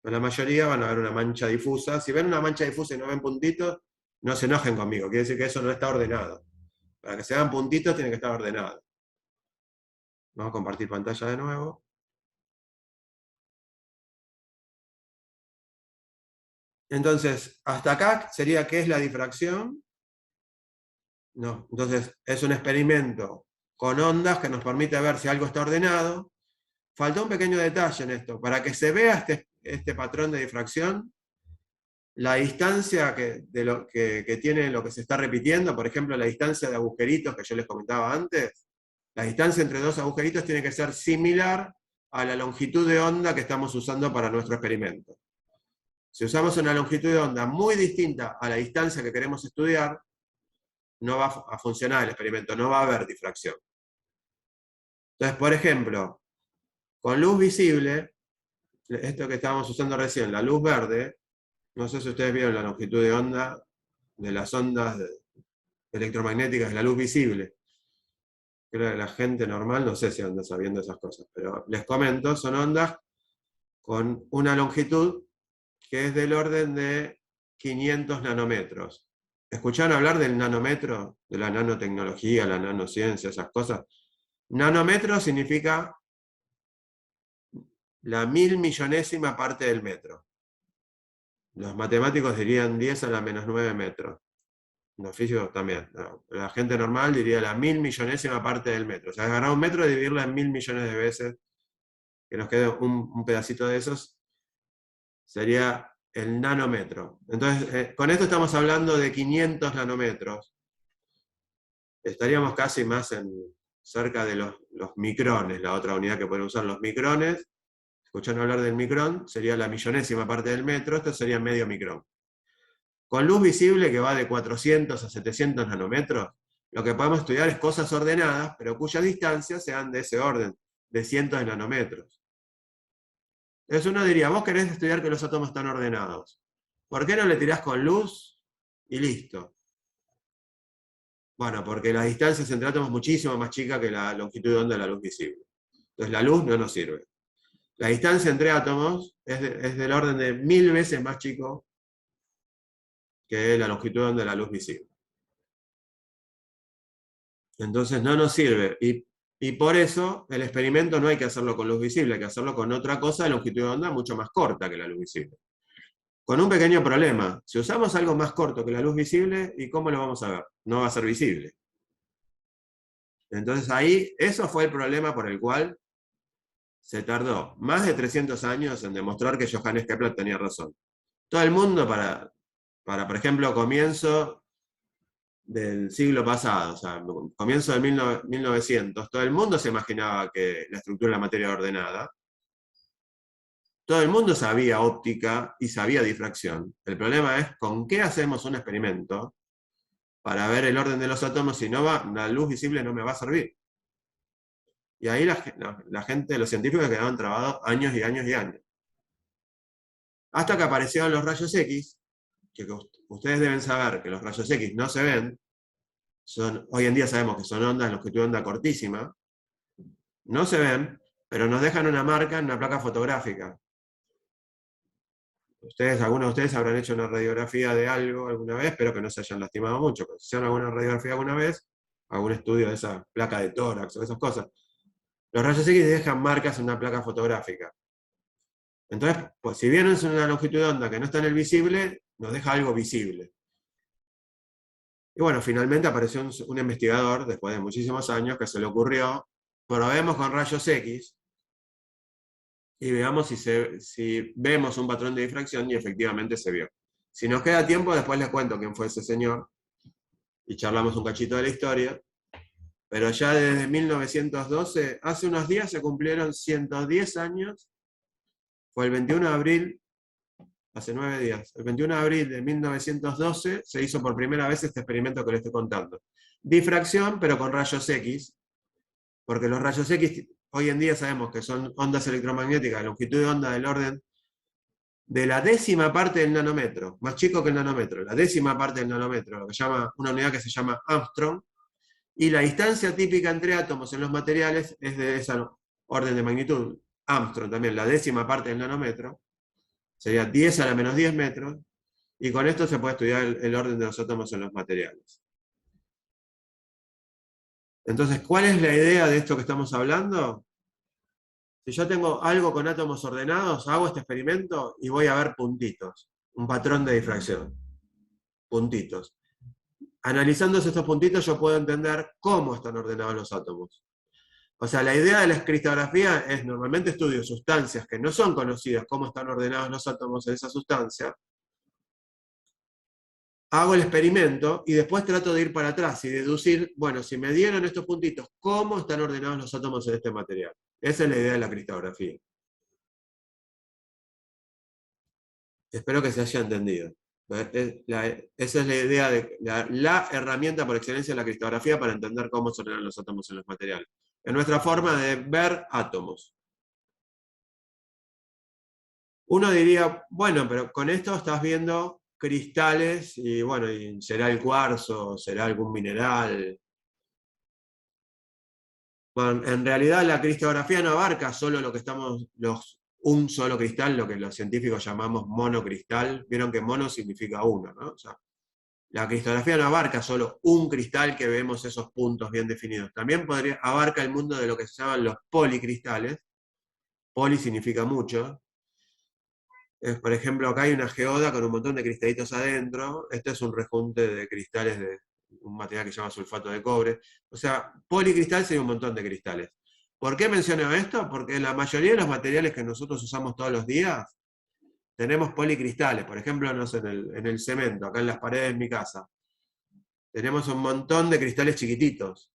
Pero la mayoría van a ver una mancha difusa. Si ven una mancha difusa y no ven puntitos, no se enojen conmigo, quiere decir que eso no está ordenado. Para que se vean puntitos tiene que estar ordenado. Vamos a compartir pantalla de nuevo. Entonces, hasta acá sería ¿qué es la difracción? No, entonces es un experimento con ondas que nos permite ver si algo está ordenado. Faltó un pequeño detalle en esto. Para que se vea este patrón de difracción, la distancia que tiene lo que se está repitiendo, por ejemplo, la distancia de agujeritos que yo les comentaba antes, la distancia entre dos agujeritos tiene que ser similar a la longitud de onda que estamos usando para nuestro experimento. Si usamos una longitud de onda muy distinta a la distancia que queremos estudiar, no va a funcionar el experimento, no va a haber difracción. Entonces, por ejemplo, con luz visible, esto que estábamos usando recién, la luz verde, no sé si ustedes vieron la longitud de onda de las ondas electromagnéticas de la luz visible. Creo que la gente normal no sé si anda sabiendo esas cosas, pero les comento, son ondas con una longitud que es del orden de 500 nanómetros. ¿Escucharon hablar del nanómetro? De la nanotecnología, la nanociencia, esas cosas. Nanómetro significa la 1000.000.000ª parte del metro. Los matemáticos dirían 10 a la menos 9 metros. Los físicos también. La gente normal diría la 1000.000.000ª parte del metro. O sea, agarrar un metro y dividirlo en 1000 millones de veces, que nos quede un pedacito de esos, sería el nanómetro. Entonces, con esto estamos hablando de 500 nanómetros. Estaríamos casi más cerca de los micrones, la otra unidad que pueden usar los micrones, escucharon hablar del micrón, sería la millonésima parte del metro, esto sería medio micrón. Con luz visible que va de 400 a 700 nanómetros, lo que podemos estudiar es cosas ordenadas, pero cuyas distancias sean de ese orden, de cientos de nanómetros. Entonces uno diría, vos querés estudiar que los átomos están ordenados. ¿Por qué no le tirás con luz y listo? Bueno, porque la distancia entre átomos es muchísimo más chica que la longitud de onda de la luz visible. Entonces la luz no nos sirve. La distancia entre átomos es del orden de 1000 veces más chico que la longitud de onda de la luz visible. Entonces no nos sirve. Y por eso el experimento no hay que hacerlo con luz visible, hay que hacerlo con otra cosa de longitud de onda mucho más corta que la luz visible. Con un pequeño problema. Si usamos algo más corto que la luz visible, ¿y cómo lo vamos a ver? No va a ser visible. Entonces ahí, eso fue el problema por el cual se tardó más de 300 años en demostrar que Johannes Kepler tenía razón. Todo el mundo para por ejemplo, comienzo del siglo pasado, o sea, comienzo del 1900, todo el mundo se imaginaba que la estructura de la materia era ordenada. Todo el mundo sabía óptica y sabía difracción. El problema es con qué hacemos un experimento para ver el orden de los átomos, si no la luz visible no me va a servir. Y ahí la gente, los científicos quedaban trabados años y años y años. Hasta que aparecieron los rayos X, que ustedes deben saber que los rayos X no se ven, hoy en día sabemos que son ondas de longitud de onda cortísima, no se ven, pero nos dejan una marca en una placa fotográfica. Algunos de ustedes habrán hecho una radiografía de algo alguna vez, espero que no se hayan lastimado mucho, pero si hicieron alguna radiografía alguna vez, algún estudio de esa placa de tórax o esas cosas, los rayos X dejan marcas en una placa fotográfica. Entonces, pues, si bien es una longitud de onda que no está en el visible, nos deja algo visible. Y bueno, finalmente apareció un investigador, después de muchísimos años, que se le ocurrió, probemos con rayos X, y veamos si vemos un patrón de difracción, y efectivamente se vio. Si nos queda tiempo, después les cuento quién fue ese señor, y charlamos un cachito de la historia, pero ya desde 1912, hace unos días se cumplieron 110 años, fue el 21 de abril, hace 9 días, el 21 de abril de 1912 se hizo por primera vez este experimento que les estoy contando. Difracción, pero con rayos X, porque los rayos X hoy en día sabemos que son ondas electromagnéticas de longitud de onda del orden de la décima parte del nanómetro, más chico que el nanómetro, la décima parte del nanómetro, lo que llama una unidad que se llama Armstrong, y la distancia típica entre átomos en los materiales es de esa orden de magnitud. Armstrong también, la décima parte del nanómetro, sería 10 a la menos 10 metros, y con esto se puede estudiar el orden de los átomos en los materiales. Entonces, ¿cuál es la idea de esto que estamos hablando? Si yo tengo algo con átomos ordenados, hago este experimento y voy a ver puntitos, un patrón de difracción, puntitos. Analizando estos puntitos yo puedo entender cómo están ordenados los átomos. O sea, la idea de la cristalografía es, normalmente estudio sustancias que no son conocidas, cómo están ordenados los átomos en esa sustancia, hago el experimento y después trato de ir para atrás y deducir, bueno, si me dieron estos puntitos, ¿cómo están ordenados los átomos en este material? Esa es la idea de la cristalografía. Espero que se haya entendido. Esa es la idea de la herramienta por excelencia de la cristalografía para entender cómo se ordenan los átomos en los materiales. Es nuestra forma de ver átomos. Uno diría, bueno, pero con esto estás viendo cristales, y bueno, y será el cuarzo, será algún mineral. Bueno, en realidad la cristalografía no abarca solo lo que un solo cristal, lo que los científicos llamamos monocristal. Vieron que mono significa uno, ¿no? O sea, la cristalografía no abarca solo un cristal que vemos esos puntos bien definidos. También abarca el mundo de lo que se llaman los policristales. Poli significa mucho. Por ejemplo, acá hay una geoda con un montón de cristalitos adentro. Este es un rejunte de cristales de un material que se llama sulfato de cobre. O sea, policristal sería un montón de cristales. ¿Por qué menciono esto? Porque en la mayoría de los materiales que nosotros usamos todos los días, tenemos policristales. Por ejemplo, no sé, en el cemento, acá en las paredes de mi casa. Tenemos un montón de cristales chiquititos.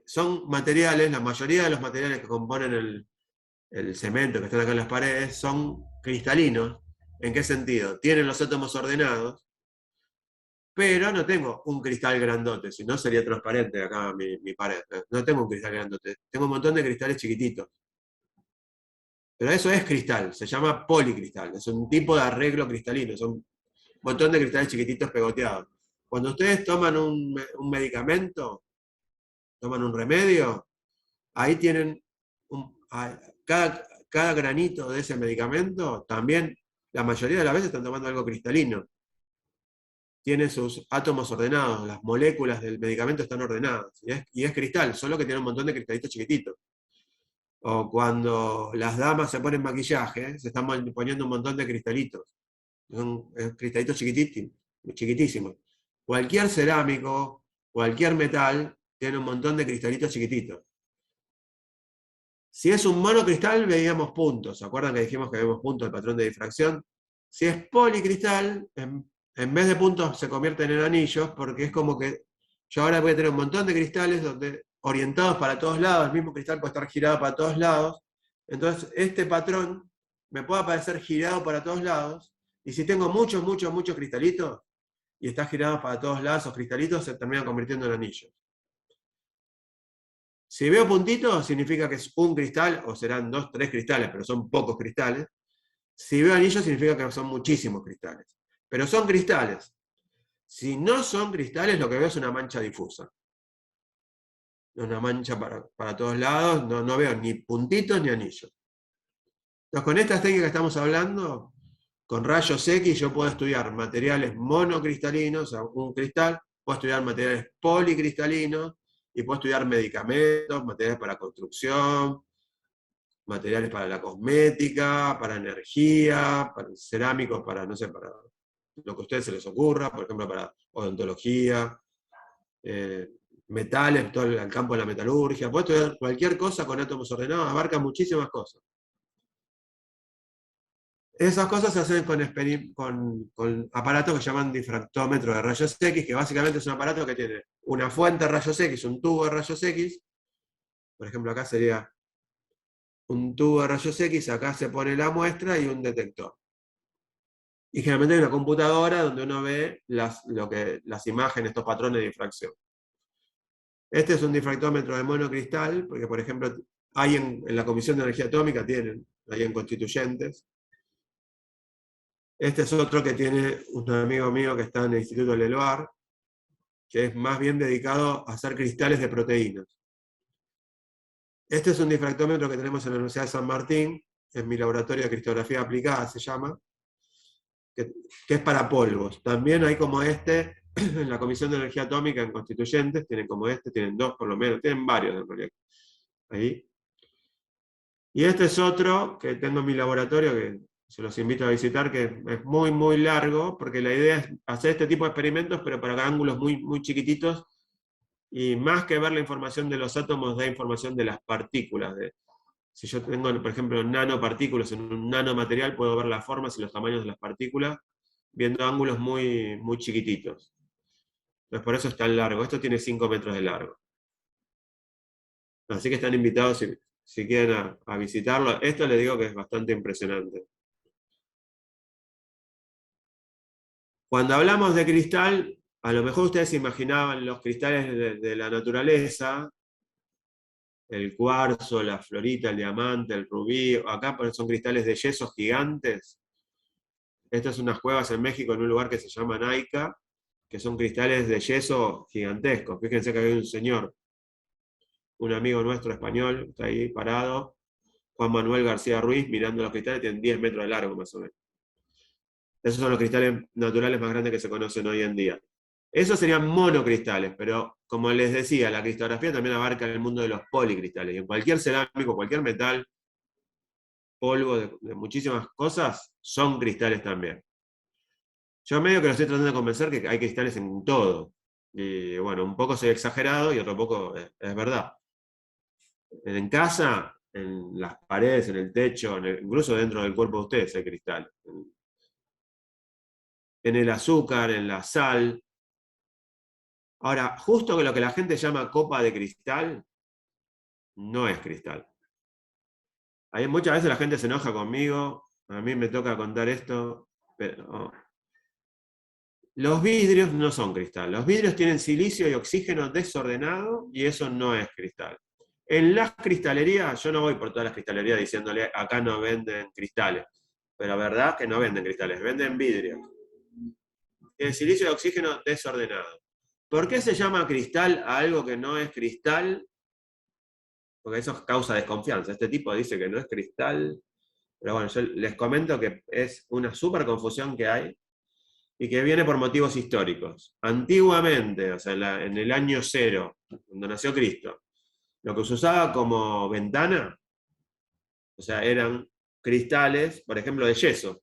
Son materiales, la mayoría de los materiales que componen el cemento que están acá en las paredes, son cristalinos. ¿En qué sentido? Tienen los átomos ordenados, pero no tengo un cristal grandote, si no sería transparente acá mi pared. No tengo un cristal grandote, tengo un montón de cristales chiquititos. Pero eso es cristal, se llama policristal, es un tipo de arreglo cristalino, son un montón de cristales chiquititos pegoteados. Cuando ustedes toman un medicamento, toman un remedio, ahí tienen cada granito de ese medicamento, también la mayoría de las veces están tomando algo cristalino. Tiene sus átomos ordenados, las moléculas del medicamento están ordenadas, y es cristal, solo que tiene un montón de cristalitos chiquititos. O cuando las damas se ponen maquillaje, se están poniendo un montón de cristalitos. Son cristalitos chiquitísimos. Cualquier cerámico, cualquier metal, tiene un montón de cristalitos chiquititos. Si es un monocristal, veíamos puntos. ¿Se acuerdan que dijimos que vemos puntos del patrón de difracción? Si es policristal, en vez de puntos se convierten en anillos, porque es como que yo ahora voy a tener un montón de cristales orientados para todos lados, el mismo cristal puede estar girado para todos lados. Entonces, este patrón me puede aparecer girado para todos lados, y si tengo muchos cristalitos, y está girado para todos lados, esos cristalitos se terminan convirtiendo en anillos. Si veo puntitos, significa que es un cristal, o serán 2, 3 cristales, pero son pocos cristales. Si veo anillos, significa que son muchísimos cristales. Pero son cristales. Si no son cristales, lo que veo es una mancha difusa. Una mancha para todos lados, no veo ni puntitos ni anillos. Entonces, con estas técnicas que estamos hablando, con rayos X yo puedo estudiar materiales monocristalinos, o sea, un cristal, puedo estudiar materiales policristalinos, y puedo estudiar medicamentos, materiales para construcción, materiales para la cosmética, para energía, para cerámicos, para, no sé, para lo que a ustedes se les ocurra, por ejemplo, para odontología, metales, todo el campo de la metalurgia. Puedo estudiar cualquier cosa con átomos ordenados, abarca muchísimas cosas. Esas cosas se hacen con aparatos que llaman difractómetro de rayos X, que básicamente es un aparato que tiene una fuente de rayos X, un tubo de rayos X. Por ejemplo, acá sería un tubo de rayos X, acá se pone la muestra y un detector. Y generalmente hay una computadora donde uno ve las imágenes, estos patrones de difracción. Este es un difractómetro de monocristal, porque por ejemplo, hay en la Comisión de Energía Atómica, tienen, ahí en Constituyentes. Este es otro que tiene un amigo mío que está en el Instituto Leloir, que es más bien dedicado a hacer cristales de proteínas. Este es un difractómetro que tenemos en la Universidad de San Martín, en mi laboratorio de cristalografía aplicada se llama, que es para polvos. También hay como este, en la Comisión de Energía Atómica en Constituyentes, tienen como este, tienen dos por lo menos, tienen varios en realidad. Ahí. Y este es otro que tengo en mi laboratorio, que se los invito a visitar, que es muy largo, porque la idea es hacer este tipo de experimentos, pero para ángulos muy chiquititos, y más que ver la información de los átomos, da información de las partículas. Si yo tengo, por ejemplo, nanopartículas en un nanomaterial, puedo ver las formas y los tamaños de las partículas, viendo ángulos muy chiquititos. Entonces por eso es tan largo. Esto tiene 5 metros de largo. Así que están invitados si quieren a visitarlo. Esto les digo que es bastante impresionante. Cuando hablamos de cristal, a lo mejor ustedes se imaginaban los cristales de la naturaleza, el cuarzo, la florita, el diamante, el rubí. Acá son cristales de yesos gigantes. Estas son unas cuevas en México, en un lugar que se llama Naica, que son cristales de yeso gigantescos. Fíjense que hay un señor, un amigo nuestro español, está ahí parado, Juan Manuel García Ruiz, mirando los cristales, tienen 10 metros de largo más o menos. Esos son los cristales naturales más grandes que se conocen hoy en día. Esos serían monocristales, pero como les decía, la cristalografía también abarca el mundo de los policristales. Y en cualquier cerámico, cualquier metal, polvo, de muchísimas cosas, son cristales también. Yo medio que lo estoy tratando de convencer que hay cristales en todo. Y bueno, un poco soy exagerado y otro poco es verdad. En casa, en las paredes, en el techo, incluso dentro del cuerpo de ustedes hay cristal. En el azúcar, en la sal. Ahora, justo que lo que la gente llama copa de cristal, no es cristal. Muchas veces la gente se enoja conmigo, a mí me toca contar esto, pero los vidrios no son cristal. Los vidrios tienen silicio y oxígeno desordenado y eso no es cristal. En las cristalerías, yo no voy por todas las cristalerías diciéndole acá no venden cristales, pero la verdad que no venden cristales, venden vidrios. Tienen silicio y oxígeno desordenado. ¿Por qué se llama cristal a algo que no es cristal? Porque eso causa desconfianza. Este tipo dice que no es cristal, pero bueno, yo les comento que es una súper confusión que hay y que viene por motivos históricos. Antiguamente, o sea, en el año 0, cuando nació Cristo, lo que se usaba como ventana, o sea, eran cristales, por ejemplo, de yeso,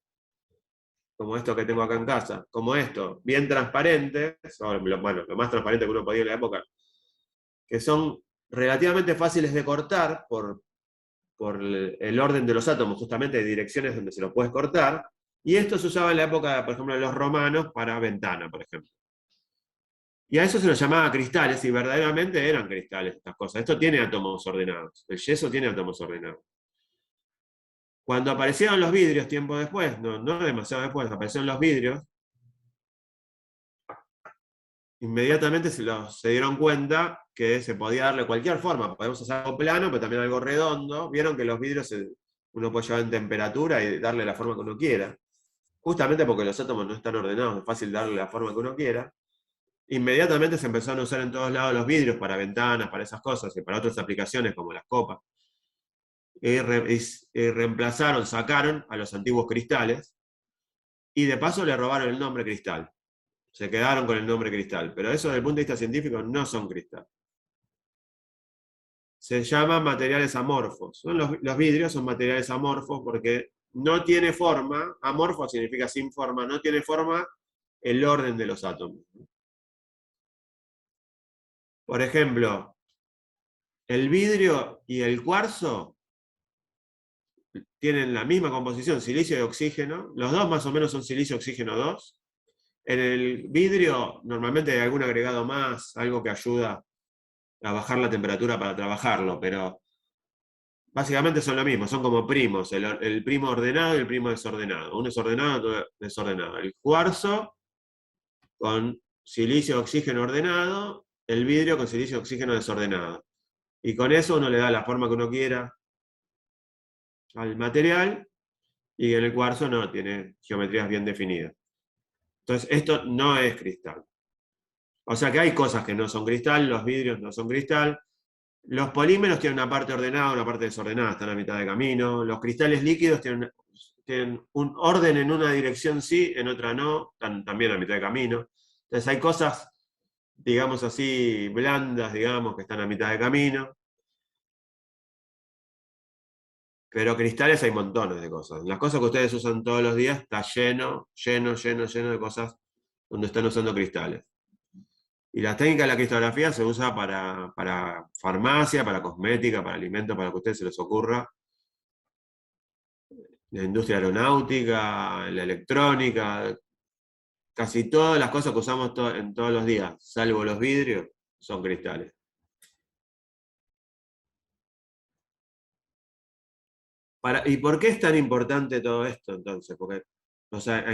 como esto que tengo acá en casa, como esto, bien transparentes, bueno, lo más transparente que uno podía en la época, que son relativamente fáciles de cortar por el orden de los átomos, justamente de direcciones donde se los puedes cortar, y esto se usaba en la época, por ejemplo, de los romanos para ventana, por ejemplo. Y a eso se los llamaba cristales, y verdaderamente eran cristales estas cosas. Esto tiene átomos ordenados, el yeso tiene átomos ordenados. Cuando aparecieron los vidrios tiempo después, no demasiado después, aparecieron los vidrios, inmediatamente se dieron cuenta que se podía darle cualquier forma. Podemos hacer algo plano, pero también algo redondo. Vieron que los vidrios uno puede llevar en temperatura y darle la forma que uno quiera. Justamente porque los átomos no están ordenados, es fácil darle la forma que uno quiera. Inmediatamente se empezaron a usar en todos lados los vidrios para ventanas, para esas cosas, y para otras aplicaciones como las copas. Y reemplazaron, sacaron a los antiguos cristales, y de paso le robaron el nombre cristal. Se quedaron con el nombre cristal, pero eso desde el punto de vista científico no son cristal. Se llaman materiales amorfos. Los vidrios son materiales amorfos porque no tiene forma, amorfo significa sin forma, no tiene forma el orden de los átomos. Por ejemplo, el vidrio y el cuarzo tienen la misma composición, silicio y oxígeno. Los dos más o menos son silicio-oxígeno 2. En el vidrio normalmente hay algún agregado más, algo que ayuda a bajar la temperatura para trabajarlo, pero básicamente son lo mismo, son como primos, el primo ordenado y el primo desordenado. Uno es ordenado, otro es desordenado. El cuarzo con silicio-oxígeno ordenado, el vidrio con silicio-oxígeno desordenado. Y con eso uno le da la forma que uno quiera al material, y en el cuarzo no, tiene geometrías bien definidas. Entonces, esto no es cristal. O sea que hay cosas que no son cristal, los vidrios no son cristal. Los polímeros tienen una parte ordenada, una parte desordenada, están a mitad de camino. Los cristales líquidos tienen un orden en una dirección sí, en otra no, están también a mitad de camino. Entonces hay cosas, digamos así, blandas, digamos, que están a mitad de camino. Pero cristales hay montones de cosas. Las cosas que ustedes usan todos los días está lleno de cosas donde están usando cristales. Y la técnica de la cristalografía se usa para farmacia, para cosmética, para alimentos, para lo que a ustedes se les ocurra. La industria aeronáutica, la electrónica, casi todas las cosas que usamos en todos los días, salvo los vidrios, son cristales. ¿Y por qué es tan importante todo esto entonces? Porque, o sea,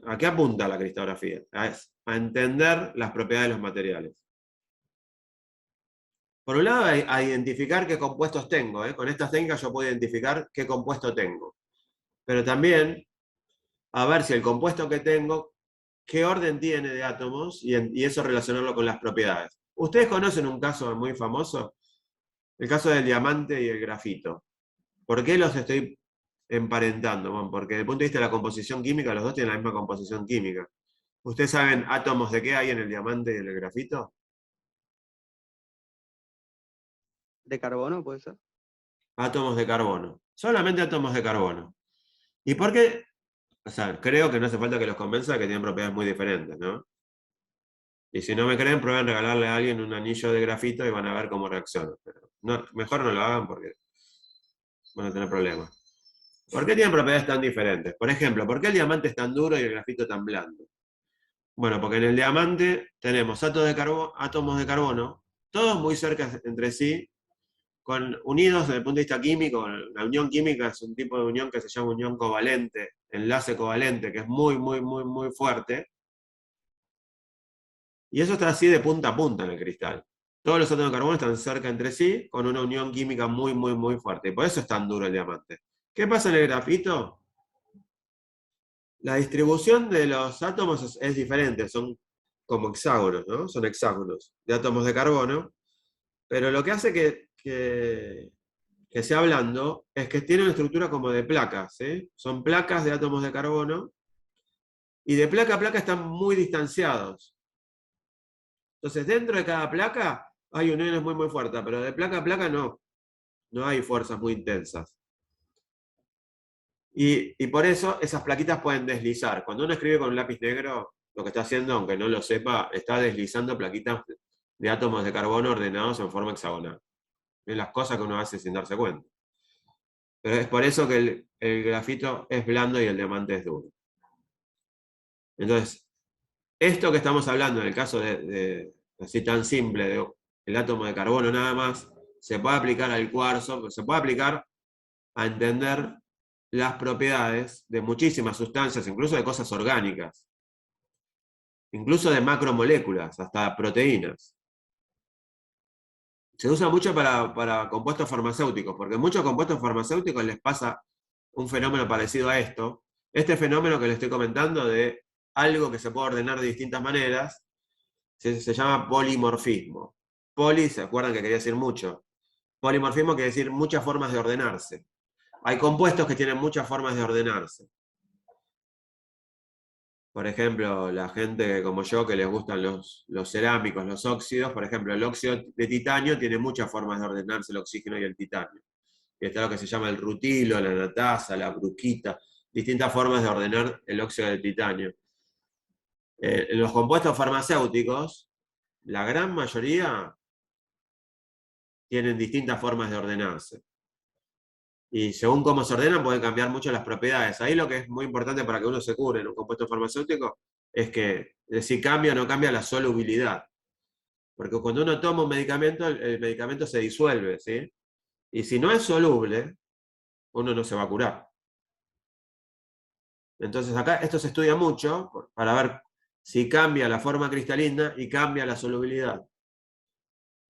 ¿a qué apunta la cristalografía? A entender las propiedades de los materiales. Por un lado, a identificar qué compuestos tengo. Con estas técnicas yo puedo identificar qué compuesto tengo. Pero también a ver si el compuesto que tengo, qué orden tiene de átomos, y eso relacionarlo con las propiedades. ¿Ustedes conocen un caso muy famoso? El caso del diamante y el grafito. ¿Por qué los estoy emparentando? Bueno, porque desde el punto de vista de la composición química, los dos tienen la misma composición química. ¿Ustedes saben átomos de qué hay en el diamante y en el grafito? ¿De carbono puede ser? Átomos de carbono. Solamente átomos de carbono. ¿Y por qué? O sea, creo que no hace falta que los convenza de que tienen propiedades muy diferentes, ¿no? Y si no me creen, prueben regalarle a alguien un anillo de grafito y van a ver cómo reacciona. Pero mejor no lo hagan porque van a tener problemas. ¿Por qué tienen propiedades tan diferentes? Por ejemplo, ¿por qué el diamante es tan duro y el grafito tan blando? Bueno, porque en el diamante tenemos átomos de carbono, todos muy cerca entre sí, unidos desde el punto de vista químico. La unión química es un tipo de unión que se llama unión covalente, enlace covalente, que es muy, muy, muy, muy fuerte. Y eso está así de punta a punta en el cristal. Todos los átomos de carbono están cerca entre sí, con una unión química muy, muy, muy fuerte. Y por eso es tan duro el diamante. ¿Qué pasa en el grafito? La distribución de los átomos es diferente, son como hexágonos, ¿no? Son hexágonos de átomos de carbono. Pero lo que hace que sea blando es que tiene una estructura como de placas, ¿sí? Son placas de átomos de carbono, y de placa a placa están muy distanciados. Entonces, dentro de cada placa hay uniones muy, muy fuertes, pero de placa a placa no hay fuerzas muy intensas. Y por eso esas plaquitas pueden deslizar. Cuando uno escribe con un lápiz negro, lo que está haciendo, aunque no lo sepa, está deslizando plaquitas de átomos de carbono ordenados en forma hexagonal. Es las cosas que uno hace sin darse cuenta. Pero es por eso que el grafito es blando y el diamante es duro. Entonces, esto que estamos hablando, en el caso así tan simple, del átomo de carbono nada más, se puede aplicar al cuarzo, se puede aplicar a entender las propiedades de muchísimas sustancias, incluso de cosas orgánicas, incluso de macromoléculas, hasta proteínas. Se usa mucho para compuestos farmacéuticos, porque a muchos compuestos farmacéuticos les pasa un fenómeno parecido a esto. Este fenómeno que les estoy comentando de algo que se puede ordenar de distintas maneras, se llama polimorfismo. Poli, ¿se acuerdan que quería decir mucho? Polimorfismo quiere decir muchas formas de ordenarse. Hay compuestos que tienen muchas formas de ordenarse. Por ejemplo, la gente como yo que les gustan los cerámicos, los óxidos, por ejemplo, el óxido de titanio tiene muchas formas de ordenarse, el oxígeno y el titanio. Y está lo que se llama el rutilo, la natasa, la bruquita, distintas formas de ordenar el óxido de titanio. En los compuestos farmacéuticos, la gran mayoría tienen distintas formas de ordenarse. Y según cómo se ordenan, pueden cambiar mucho las propiedades. Ahí lo que es muy importante para que uno se cure en un compuesto farmacéutico es que si cambia o no cambia la solubilidad. Porque cuando uno toma un medicamento, el medicamento se disuelve, ¿sí? Y si no es soluble, uno no se va a curar. Entonces acá esto se estudia mucho para ver si cambia la forma cristalina y cambia la solubilidad.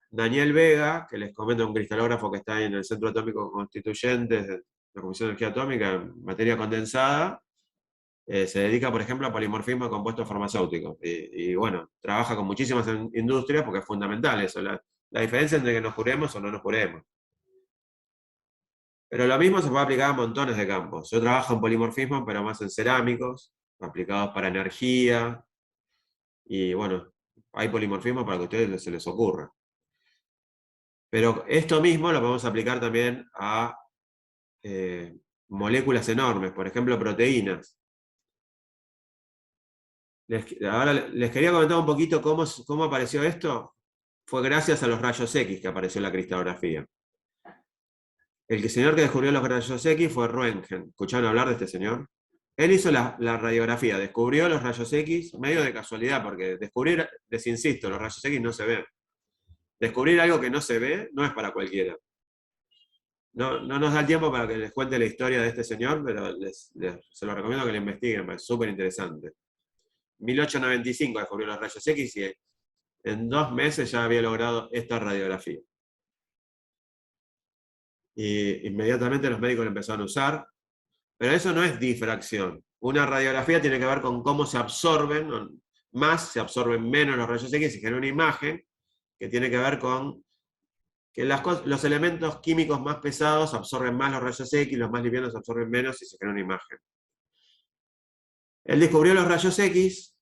Daniel Vega, que les comento, un cristalógrafo que está ahí en el Centro Atómico Constituyentes de la Comisión de Energía Atómica en materia condensada, se dedica, por ejemplo, a polimorfismo de compuestos farmacéuticos. Y bueno, trabaja con muchísimas industrias porque es fundamental eso, la diferencia entre que nos curemos o no nos curemos. Pero lo mismo se puede aplicar a montones de campos. Yo trabajo en polimorfismo, pero más en cerámicos, aplicados para energía. Y bueno, hay polimorfismo para que a ustedes se les ocurra. Pero esto mismo lo podemos aplicar también a moléculas enormes, por ejemplo, proteínas. Ahora les quería comentar un poquito cómo apareció esto. Fue gracias a los rayos X que apareció la cristalografía. El señor que descubrió los rayos X fue Röntgen. ¿Escucharon hablar de este señor? Él hizo la radiografía, descubrió los rayos X medio de casualidad, porque descubrir, les insisto, los rayos X no se ven. Descubrir algo que no se ve no es para cualquiera. No nos da el tiempo para que les cuente la historia de este señor, pero se lo recomiendo que lo investiguen, es súper interesante. En 1895 descubrió los rayos X y en 2 meses ya había logrado esta radiografía. Y inmediatamente los médicos lo empezaron a usar, pero eso no es difracción. Una radiografía tiene que ver con cómo se absorben menos los rayos X y genera una imagen que tiene que ver con que los elementos químicos más pesados absorben más los rayos X, los más livianos absorben menos y se genera una imagen. Él descubrió los rayos X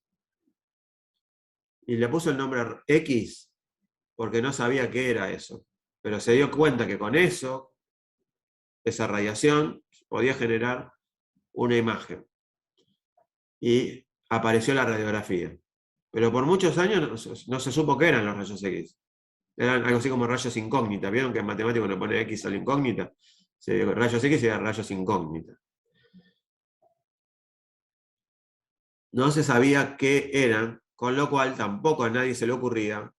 y le puso el nombre X porque no sabía qué era eso. Pero se dio cuenta que con eso, esa radiación, podía generar una imagen. Y apareció la radiografía. Pero por muchos años no se supo qué eran los rayos X. Eran algo así como rayos incógnita. ¿Vieron que en matemáticos le pone X a la incógnita? Rayos X y rayos incógnita. No se sabía qué eran, con lo cual tampoco a nadie se le ocurría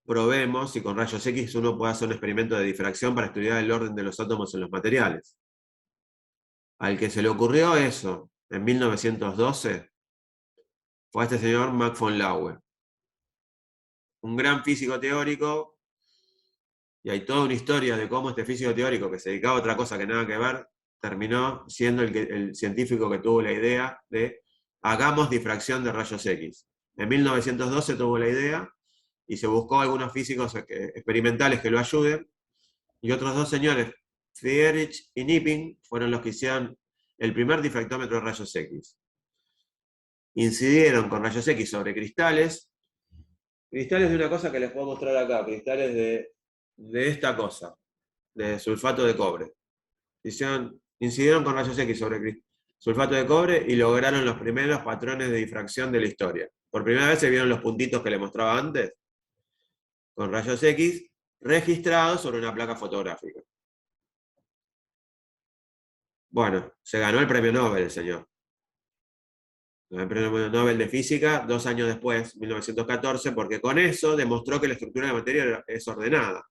probemos si con rayos X uno puede hacer un experimento de difracción para estudiar el orden de los átomos en los materiales. Al que se le ocurrió eso en 1912 fue a este señor Max von Laue, un gran físico teórico, y hay toda una historia de cómo este físico teórico, que se dedicaba a otra cosa que nada que ver, terminó siendo el científico que tuvo la idea de hagamos difracción de rayos X. En 1912 tuvo la idea y se buscó algunos físicos experimentales que lo ayuden, y otros dos señores, Friedrich y Knipping, fueron los que hicieron el primer difractómetro de rayos X. Incidieron con rayos X sobre cristales de una cosa que les puedo mostrar acá, cristales de esta cosa, de sulfato de cobre. Incidieron con rayos X sobre sulfato de cobre y lograron los primeros patrones de difracción de la historia. Por primera vez se vieron los puntitos que les mostraba antes, con rayos X, registrados sobre una placa fotográfica. Bueno, se ganó el premio Nobel el señor. El premio Nobel de Física 2 años después, 1914, porque con eso demostró que la estructura de la materia es ordenada.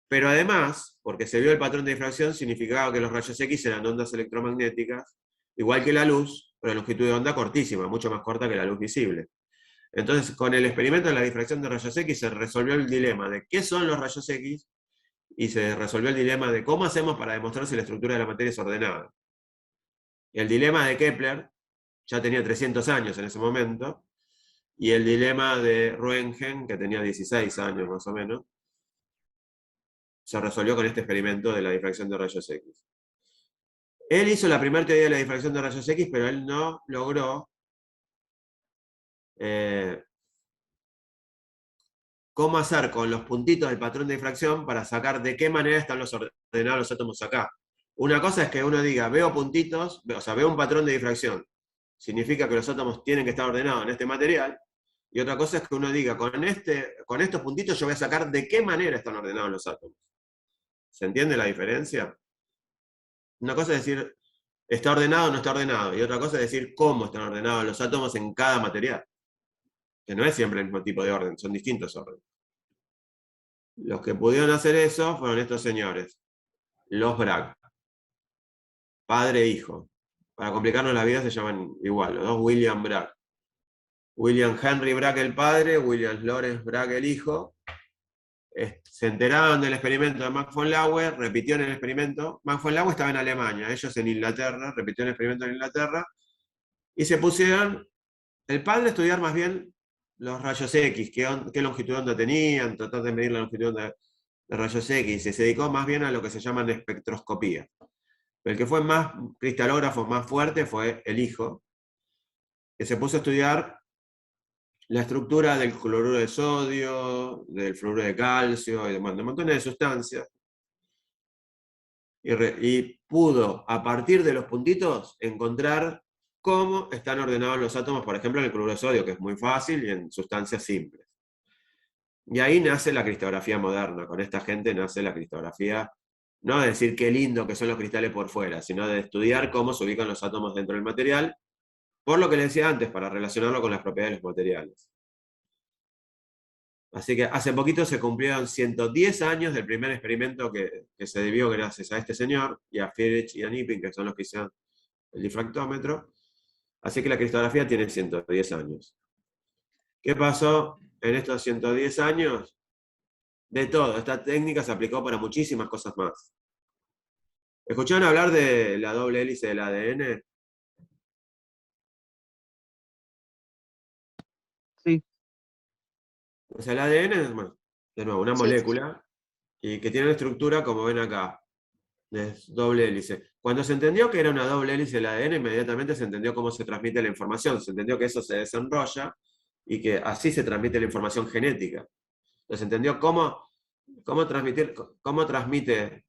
Pero además, porque se vio el patrón de difracción, significaba que los rayos X eran ondas electromagnéticas, igual que la luz, pero de longitud de onda cortísima, mucho más corta que la luz visible. Entonces, con el experimento de la difracción de rayos X se resolvió el dilema de qué son los rayos X, y se resolvió el dilema de cómo hacemos para demostrar si la estructura de la materia es ordenada. El dilema de Kepler ya tenía 300 años en ese momento, y el dilema de Röntgen, que tenía 16 años más o menos, se resolvió con este experimento de la difracción de rayos X. Él hizo la primera teoría de la difracción de rayos X, pero él no logró cómo hacer con los puntitos del patrón de difracción para sacar de qué manera están ordenados los átomos acá. Una cosa es que uno diga, veo puntitos, o sea, veo un patrón de difracción. Significa que los átomos tienen que estar ordenados en este material. Y otra cosa es que uno diga, con estos puntitos yo voy a sacar de qué manera están ordenados los átomos. ¿Se entiende la diferencia? Una cosa es decir, está ordenado o no está ordenado. Y otra cosa es decir cómo están ordenados los átomos en cada material. Que no es siempre el mismo tipo de orden, son distintos órdenes. Los que pudieron hacer eso fueron estos señores. Los Bragg. Padre e hijo. Para complicarnos la vida se llaman igual, los dos William Bragg. William Henry Bragg el padre, William Lawrence Bragg el hijo. Se enteraron del experimento de Max von Laue, repitieron el experimento. Max von Laue estaba en Alemania, ellos en Inglaterra, repitieron el experimento en Inglaterra, y se pusieron, el padre, a estudiar más bien los rayos X, qué longitud de onda tenían, tratar de medir la longitud de onda de rayos X, y se dedicó más bien a lo que se llama espectroscopía. El que fue más cristalógrafo, más fuerte, fue el hijo, que se puso a estudiar la estructura del cloruro de sodio, del fluoruro de calcio, y demás, de un montón de sustancias. Y pudo, a partir de los puntitos, encontrar cómo están ordenados los átomos, por ejemplo, en el cloruro de sodio, que es muy fácil, y en sustancias simples. Y ahí nace la cristografía moderna. Con esta gente nace la cristografía, no de decir qué lindo que son los cristales por fuera, sino de estudiar cómo se ubican los átomos dentro del material, por lo que les decía antes, para relacionarlo con las propiedades de los materiales. Así que hace poquito se cumplieron 110 años del primer experimento que se debió gracias a este señor, y a Friedrich y a Knipping, que son los que hicieron el difractómetro. Así que la cristografía tiene 110 años. ¿Qué pasó en estos 110 años? De todo. Esta técnica se aplicó para muchísimas cosas más. ¿Escucharon hablar de la doble hélice del ADN? Sí. Pues el ADN es, bueno, de nuevo, una molécula y que tiene una estructura como ven acá, de doble hélice. Cuando se entendió que era una doble hélice del ADN, inmediatamente se entendió cómo se transmite la información, se entendió que eso se desenrolla y que así se transmite la información genética. Entonces se entendió cómo transmite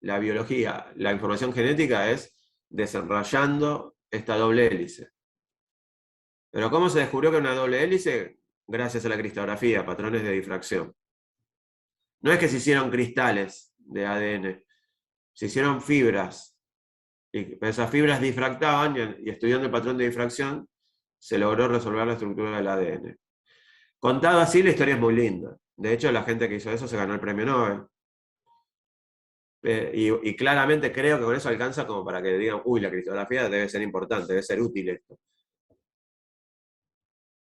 la biología, la información genética es desenrollando esta doble hélice. Pero ¿cómo se descubrió que era una doble hélice? Gracias a la cristografía, patrones de difracción. No es que se hicieron cristales de ADN, se hicieron fibras. Y esas fibras difractaban y estudiando el patrón de difracción se logró resolver la estructura del ADN. Contado así, la historia es muy linda. De hecho, la gente que hizo eso se ganó el premio Nobel. Y claramente creo que con eso alcanza como para que digan, uy, la cristalografía debe ser importante, debe ser útil esto.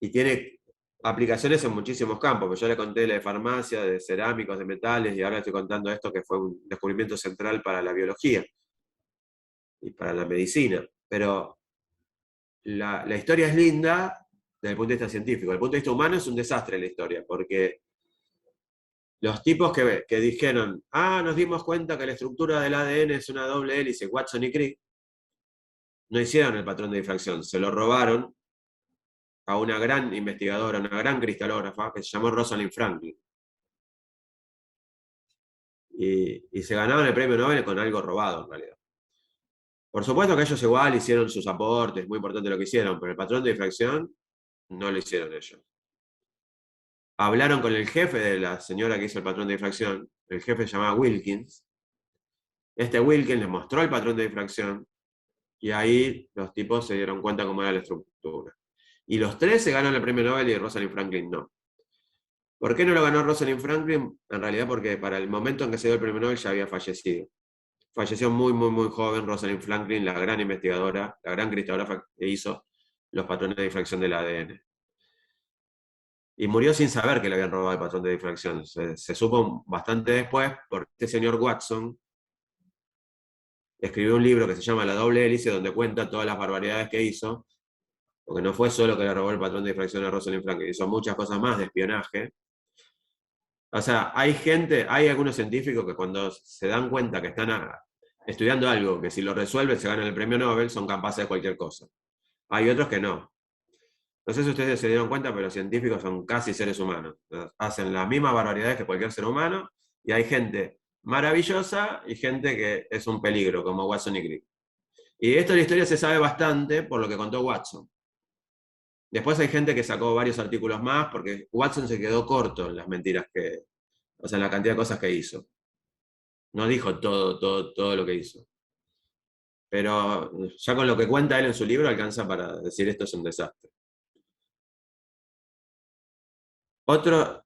Y tiene aplicaciones en muchísimos campos, porque yo le conté de farmacia, de cerámicos, de metales, y ahora estoy contando esto que fue un descubrimiento central para la biología y para la medicina. Pero la historia es linda desde el punto de vista científico. Desde el punto de vista humano es un desastre la historia, porque los tipos que dijeron, nos dimos cuenta que la estructura del ADN es una doble hélice, Watson y Crick, no hicieron el patrón de difracción, se lo robaron a una gran investigadora, una gran cristalógrafa, que se llamó Rosalind Franklin. Y se ganaron el premio Nobel con algo robado, en realidad. Por supuesto que ellos igual hicieron sus aportes, muy importante lo que hicieron, pero el patrón de difracción no lo hicieron ellos. Hablaron con el jefe de la señora que hizo el patrón de difracción, el jefe se llamaba Wilkins. Este Wilkins les mostró el patrón de difracción, y ahí los tipos se dieron cuenta cómo era la estructura. Y los tres se ganaron el premio Nobel y Rosalind Franklin no. ¿Por qué no lo ganó Rosalind Franklin? En realidad porque para el momento en que se dio el premio Nobel ya había fallecido. Falleció muy, muy, muy joven Rosalind Franklin, la gran investigadora, la gran cristalógrafa que hizo los patrones de difracción del ADN. Y murió sin saber que le habían robado el patrón de difracción. Se supo bastante después, porque este señor Watson escribió un libro que se llama La doble hélice, donde cuenta todas las barbaridades que hizo, porque no fue solo que le robó el patrón de difracción a Rosalind Franklin, hizo muchas cosas más de espionaje. O sea, hay algunos científicos que cuando se dan cuenta que están estudiando algo, que si lo resuelven se ganan el premio Nobel, son capaces de cualquier cosa. Hay otros que no. No sé si ustedes se dieron cuenta, pero los científicos son casi seres humanos. Hacen las mismas barbaridades que cualquier ser humano, y hay gente maravillosa y gente que es un peligro, como Watson y Crick. Y esto de la historia se sabe bastante por lo que contó Watson. Después hay gente que sacó varios artículos más, porque Watson se quedó corto en las mentiras o sea, en la cantidad de cosas que hizo. No dijo todo lo que hizo. Pero ya con lo que cuenta él en su libro alcanza para decir esto es un desastre.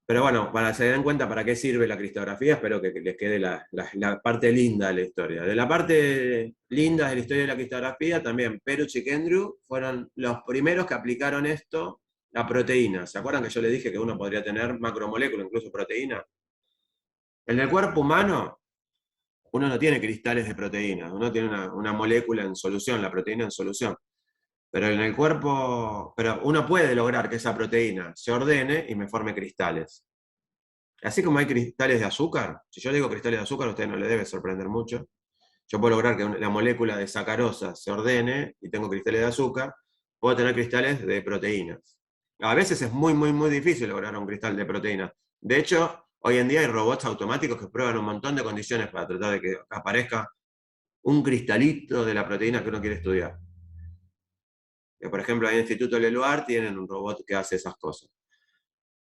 Pero bueno, para que se den cuenta para qué sirve la cristalografía, espero que les quede la parte linda de la historia. De la parte linda de la historia de la cristalografía, también Peruch y Kendrew fueron los primeros que aplicaron esto a proteínas. ¿Se acuerdan que yo les dije que uno podría tener macromoléculas, incluso proteínas? En el cuerpo humano, uno no tiene cristales de proteínas, uno tiene una molécula en solución, la proteína en solución. Pero en el cuerpo, uno puede lograr que esa proteína se ordene y me forme cristales. Así como hay cristales de azúcar, si yo digo cristales de azúcar, a usted no le debe sorprender mucho. Yo puedo lograr que la molécula de sacarosa se ordene y tengo cristales de azúcar, puedo tener cristales de proteínas. A veces es muy, muy, muy difícil lograr un cristal de proteínas. De hecho, hoy en día hay robots automáticos que prueban un montón de condiciones para tratar de que aparezca un cristalito de la proteína que uno quiere estudiar. Por ejemplo, en el Instituto Leluar tienen un robot que hace esas cosas.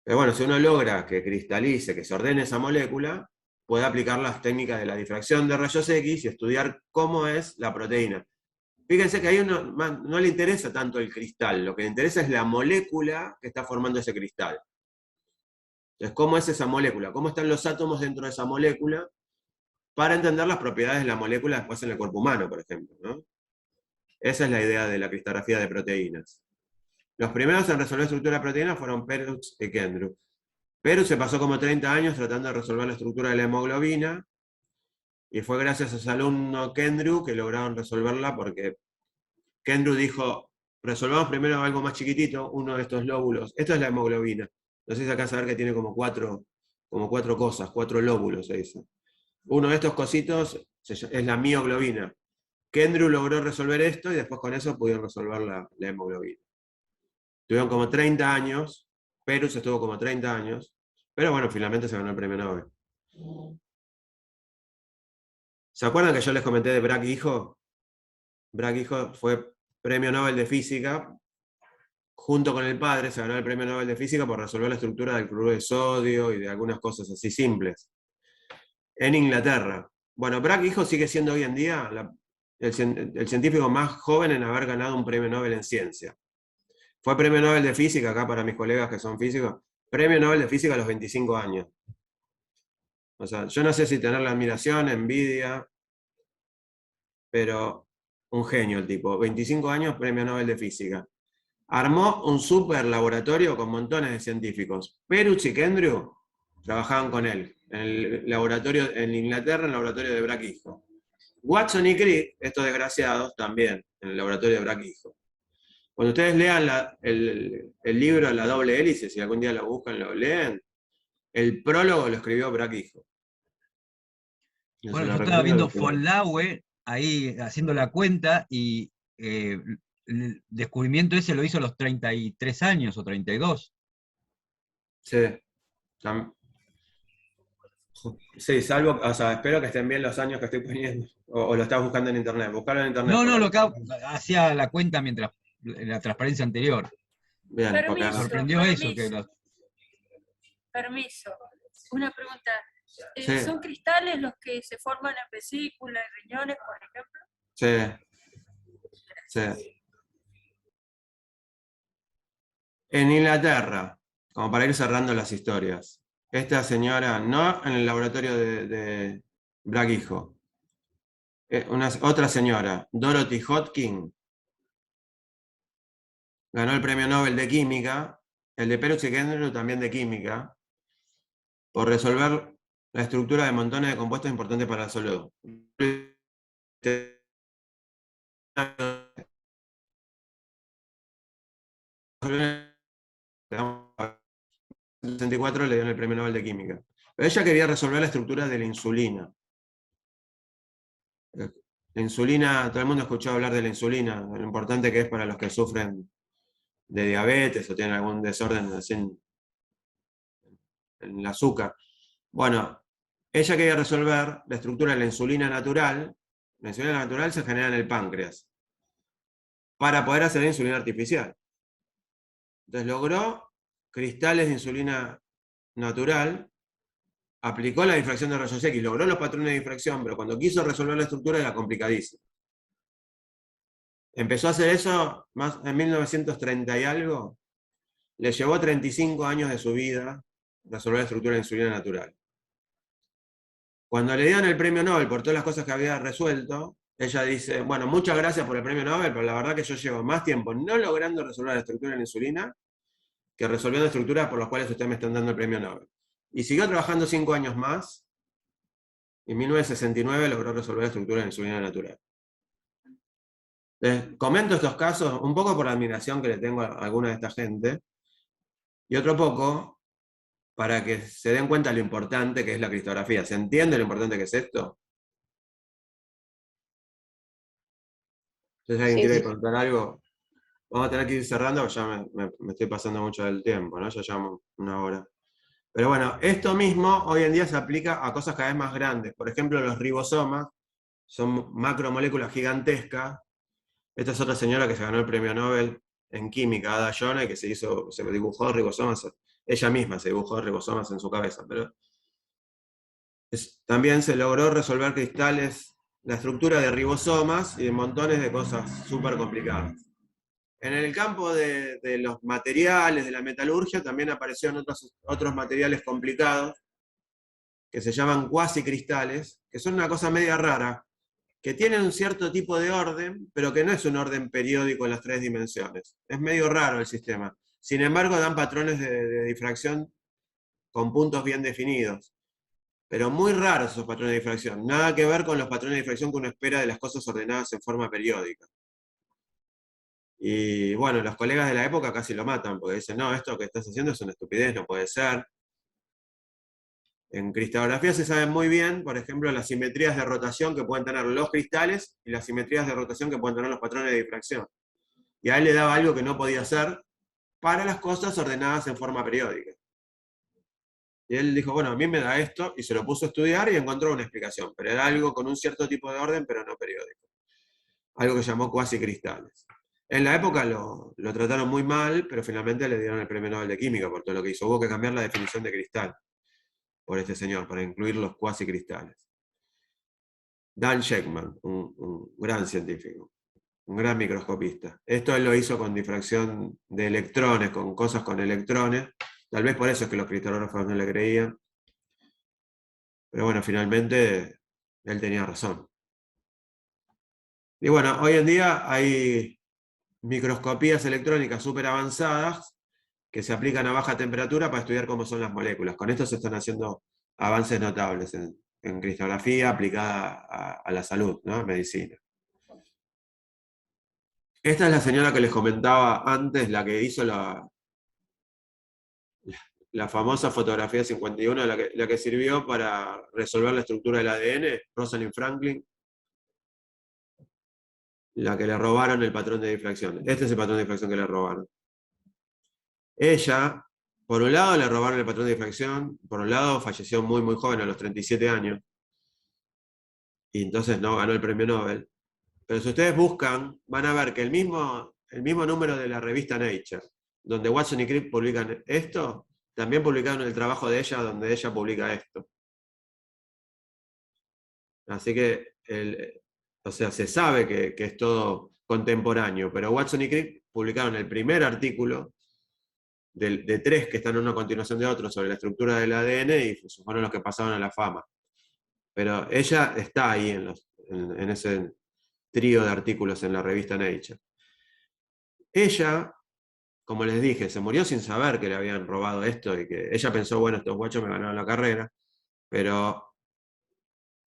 Pero bueno, si uno logra que cristalice, que se ordene esa molécula, puede aplicar las técnicas de la difracción de rayos X y estudiar cómo es la proteína. Fíjense que a uno no le interesa tanto el cristal, lo que le interesa es la molécula que está formando ese cristal. Entonces, ¿cómo es esa molécula? ¿Cómo están los átomos dentro de esa molécula? Para entender las propiedades de la molécula después en el cuerpo humano, por ejemplo, ¿no? Esa es la idea de la cristalografía de proteínas. Los primeros en resolver estructura de proteínas fueron Peruch y Kendrew. Peruch se pasó como 30 años tratando de resolver la estructura de la hemoglobina, y fue gracias a su alumno Kendrew que lograron resolverla, porque Kendrew dijo, resolvamos primero algo más chiquitito, uno de estos lóbulos. Esto es la hemoglobina. No sé si acá saber que tiene como cuatro cosas, 4 lóbulos, se dice. Uno de estos cositos es la mioglobina. Kendrew logró resolver esto y después con eso pudieron resolver la hemoglobina. Tuvieron como 30 años, Peruch estuvo como 30 años, pero bueno, finalmente se ganó el premio Nobel. ¿Se acuerdan que yo les comenté de Bragg hijo? Bragg hijo fue premio Nobel de Física, junto con el padre se ganó el premio Nobel de Física por resolver la estructura del cloruro de sodio y de algunas cosas así simples. En Inglaterra. Bueno, Bragg hijo sigue siendo hoy en día el científico más joven en haber ganado un premio Nobel en ciencia. Fue premio Nobel de Física, acá para mis colegas que son físicos, Premio Nobel de Física a los 25 años. O sea, yo no sé si tener la admiración, envidia, pero un genio el tipo. 25 años, Premio Nobel de Física. Armó un super laboratorio con montones de científicos. Peruch y Kendrew trabajaban con él en el laboratorio en Inglaterra, en el laboratorio de Brackijo. Watson y Crick, estos desgraciados, también en el laboratorio de Brackijo. Cuando ustedes lean el libro La doble hélice, si algún día lo buscan, lo leen, el prólogo lo escribió Brackijo. Bueno, yo estaba viendo von Laue ahí haciendo la cuenta y el descubrimiento ese lo hizo a los 33 años o 32. Sí. Sí, salvo, o sea, espero que estén bien los años que estoy poniendo. O lo estás buscando en internet. Buscarlo en internet. No, hacía la cuenta mientras la transparencia anterior. Bien, Me sorprendió eso. Permiso. Una pregunta. Sí. ¿Son cristales los que se forman en vesícula y riñones, por ejemplo? Sí. Sí. En Inglaterra, como para ir cerrando las historias, esta señora, no en el laboratorio de Brackijo, otra señora, Dorothy Hodgkin, ganó el premio Nobel de Química, el de Peruch y Kendrew también de Química, por resolver la estructura de montones de compuestos importantes para la salud. En el 64 le dieron el premio Nobel de Química. Pero ella quería resolver la estructura de la insulina. La insulina, todo el mundo ha escuchado hablar de la insulina, lo importante que es para los que sufren de diabetes o tienen algún desorden así en el azúcar. Bueno, ella quería resolver la estructura de la insulina natural. La insulina natural se genera en el páncreas para poder hacer insulina artificial. Entonces logró cristales de insulina natural, aplicó la difracción de rayos X, logró los patrones de difracción, pero cuando quiso resolver la estructura era complicadísimo. Empezó a hacer eso más en 1930 y algo. Le llevó 35 años de su vida resolver la estructura de la insulina natural. Cuando le dieron el premio Nobel por todas las cosas que había resuelto, ella dice, bueno, muchas gracias por el premio Nobel, pero la verdad que yo llevo más tiempo no logrando resolver la estructura de la insulina que resolviendo estructuras por las cuales ustedes me están dando el premio Nobel. Y siguió trabajando 5 años más, y en 1969 logró resolver la estructura de la insulina natural. Les comento estos casos un poco por la admiración que le tengo a alguna de esta gente, y otro poco para que se den cuenta lo importante que es la cristalografía. ¿Se entiende lo importante que es esto? Entonces, ¿alguien quiere contar algo? Vamos a tener que ir cerrando, porque ya me estoy pasando mucho del tiempo, ¿no? Ya llevamos 1 hora. Pero bueno, esto mismo hoy en día se aplica a cosas cada vez más grandes. Por ejemplo, los ribosomas son macromoléculas gigantescas. Esta es otra señora que se ganó el premio Nobel en química, Ada Yone, que se dibujó ribosomas, ella misma se dibujó ribosomas en su cabeza. Pero también se logró resolver cristales, la estructura de ribosomas y de montones de cosas súper complicadas. En el campo de los materiales, de la metalurgia, también aparecieron otros materiales complicados que se llaman cuasicristales, que son una cosa media rara, que tienen un cierto tipo de orden, pero que no es un orden periódico en las 3 dimensiones. Es medio raro el sistema. Sin embargo, dan patrones de difracción con puntos bien definidos. Pero muy raros esos patrones de difracción. Nada que ver con los patrones de difracción que uno espera de las cosas ordenadas en forma periódica. Y bueno, los colegas de la época casi lo matan, porque dicen, no, esto que estás haciendo es una estupidez, no puede ser. En cristalografía se sabe muy bien, por ejemplo, las simetrías de rotación que pueden tener los cristales y las simetrías de rotación que pueden tener los patrones de difracción. Y a él le daba algo que no podía hacer para las cosas ordenadas en forma periódica. Y él dijo, bueno, a mí me da esto, y se lo puso a estudiar y encontró una explicación, pero era algo con un cierto tipo de orden, pero no periódico. Algo que llamó cuasicristales. En la época lo trataron muy mal, pero finalmente le dieron el premio Nobel de Química por todo lo que hizo. Hubo que cambiar la definición de cristal por este señor, para incluir los cuasicristales. Dan Sheckman, un gran científico, un gran microscopista. Esto él lo hizo con difracción de electrones, con cosas con electrones, Tal vez por eso es que los cristalógrafos no le creían. Pero bueno, finalmente él tenía razón. Y bueno, hoy en día hay microscopías electrónicas súper avanzadas que se aplican a baja temperatura para estudiar cómo son las moléculas. Con esto se están haciendo avances notables en cristalografía aplicada a la salud, ¿no? Medicina. Esta es la señora que les comentaba antes, la que hizo la famosa fotografía 51, la que sirvió para resolver la estructura del ADN, Rosalind Franklin, la que le robaron el patrón de difracción. Este es el patrón de difracción que le robaron. Ella, por un lado, le robaron el patrón de difracción, por un lado, falleció muy, muy joven, a los 37 años, y entonces no ganó el premio Nobel. Pero si ustedes buscan, van a ver que el mismo número de la revista Nature, donde Watson y Crick publican esto, también publicaron el trabajo de ella, donde ella publica esto. Así que, o sea, se sabe que es todo contemporáneo, pero Watson y Crick publicaron el primer artículo de 3 que están uno a continuación de otro sobre la estructura del ADN y fueron los que pasaron a la fama. Pero ella está ahí en ese trío de artículos en la revista Nature. Ella, como les dije, se murió sin saber que le habían robado esto y que ella pensó, bueno, estos guachos me ganaron la carrera, pero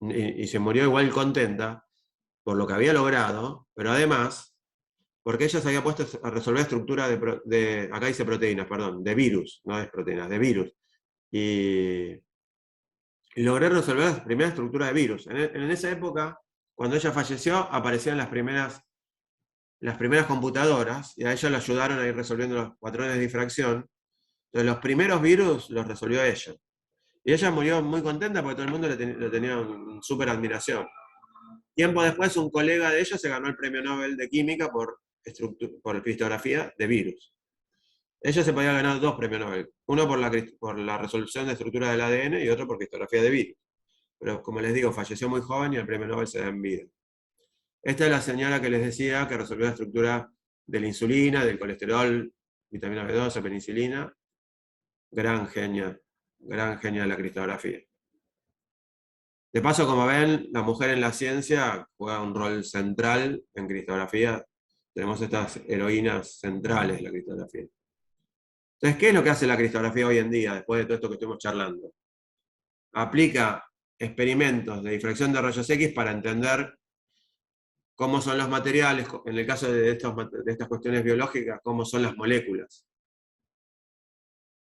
y se murió igual contenta por lo que había logrado, pero además, porque ella se había puesto a resolver estructura acá dice proteínas, perdón, de virus, no es proteínas, de virus. Y logré resolver la primera estructura de virus. En esa época, cuando ella falleció, aparecían las primeras computadoras, y a ella le ayudaron a ir resolviendo los patrones de difracción. Entonces los primeros virus los resolvió ella. Y ella murió muy contenta porque todo el mundo le tenía súper admiración. Tiempo después, un colega de ella se ganó el premio Nobel de Química por cristografía de virus. Ella se podía ganar 2 premios Nobel. Uno por la resolución de estructura del ADN y otro por cristografía de virus. Pero como les digo, falleció muy joven y el premio Nobel se da en vida. Esta es la señora que les decía que resolvió la estructura de la insulina, del colesterol, vitamina B12, penicilina. Gran genia de la cristografía. De paso, como ven, la mujer en la ciencia juega un rol central en cristografía. Tenemos estas heroínas centrales de la cristografía. Entonces, ¿qué es lo que hace la cristografía hoy en día, después de todo esto que estuvimos charlando? Aplica experimentos de difracción de rayos X para entender cómo son los materiales, en el caso de estas cuestiones biológicas, cómo son las moléculas.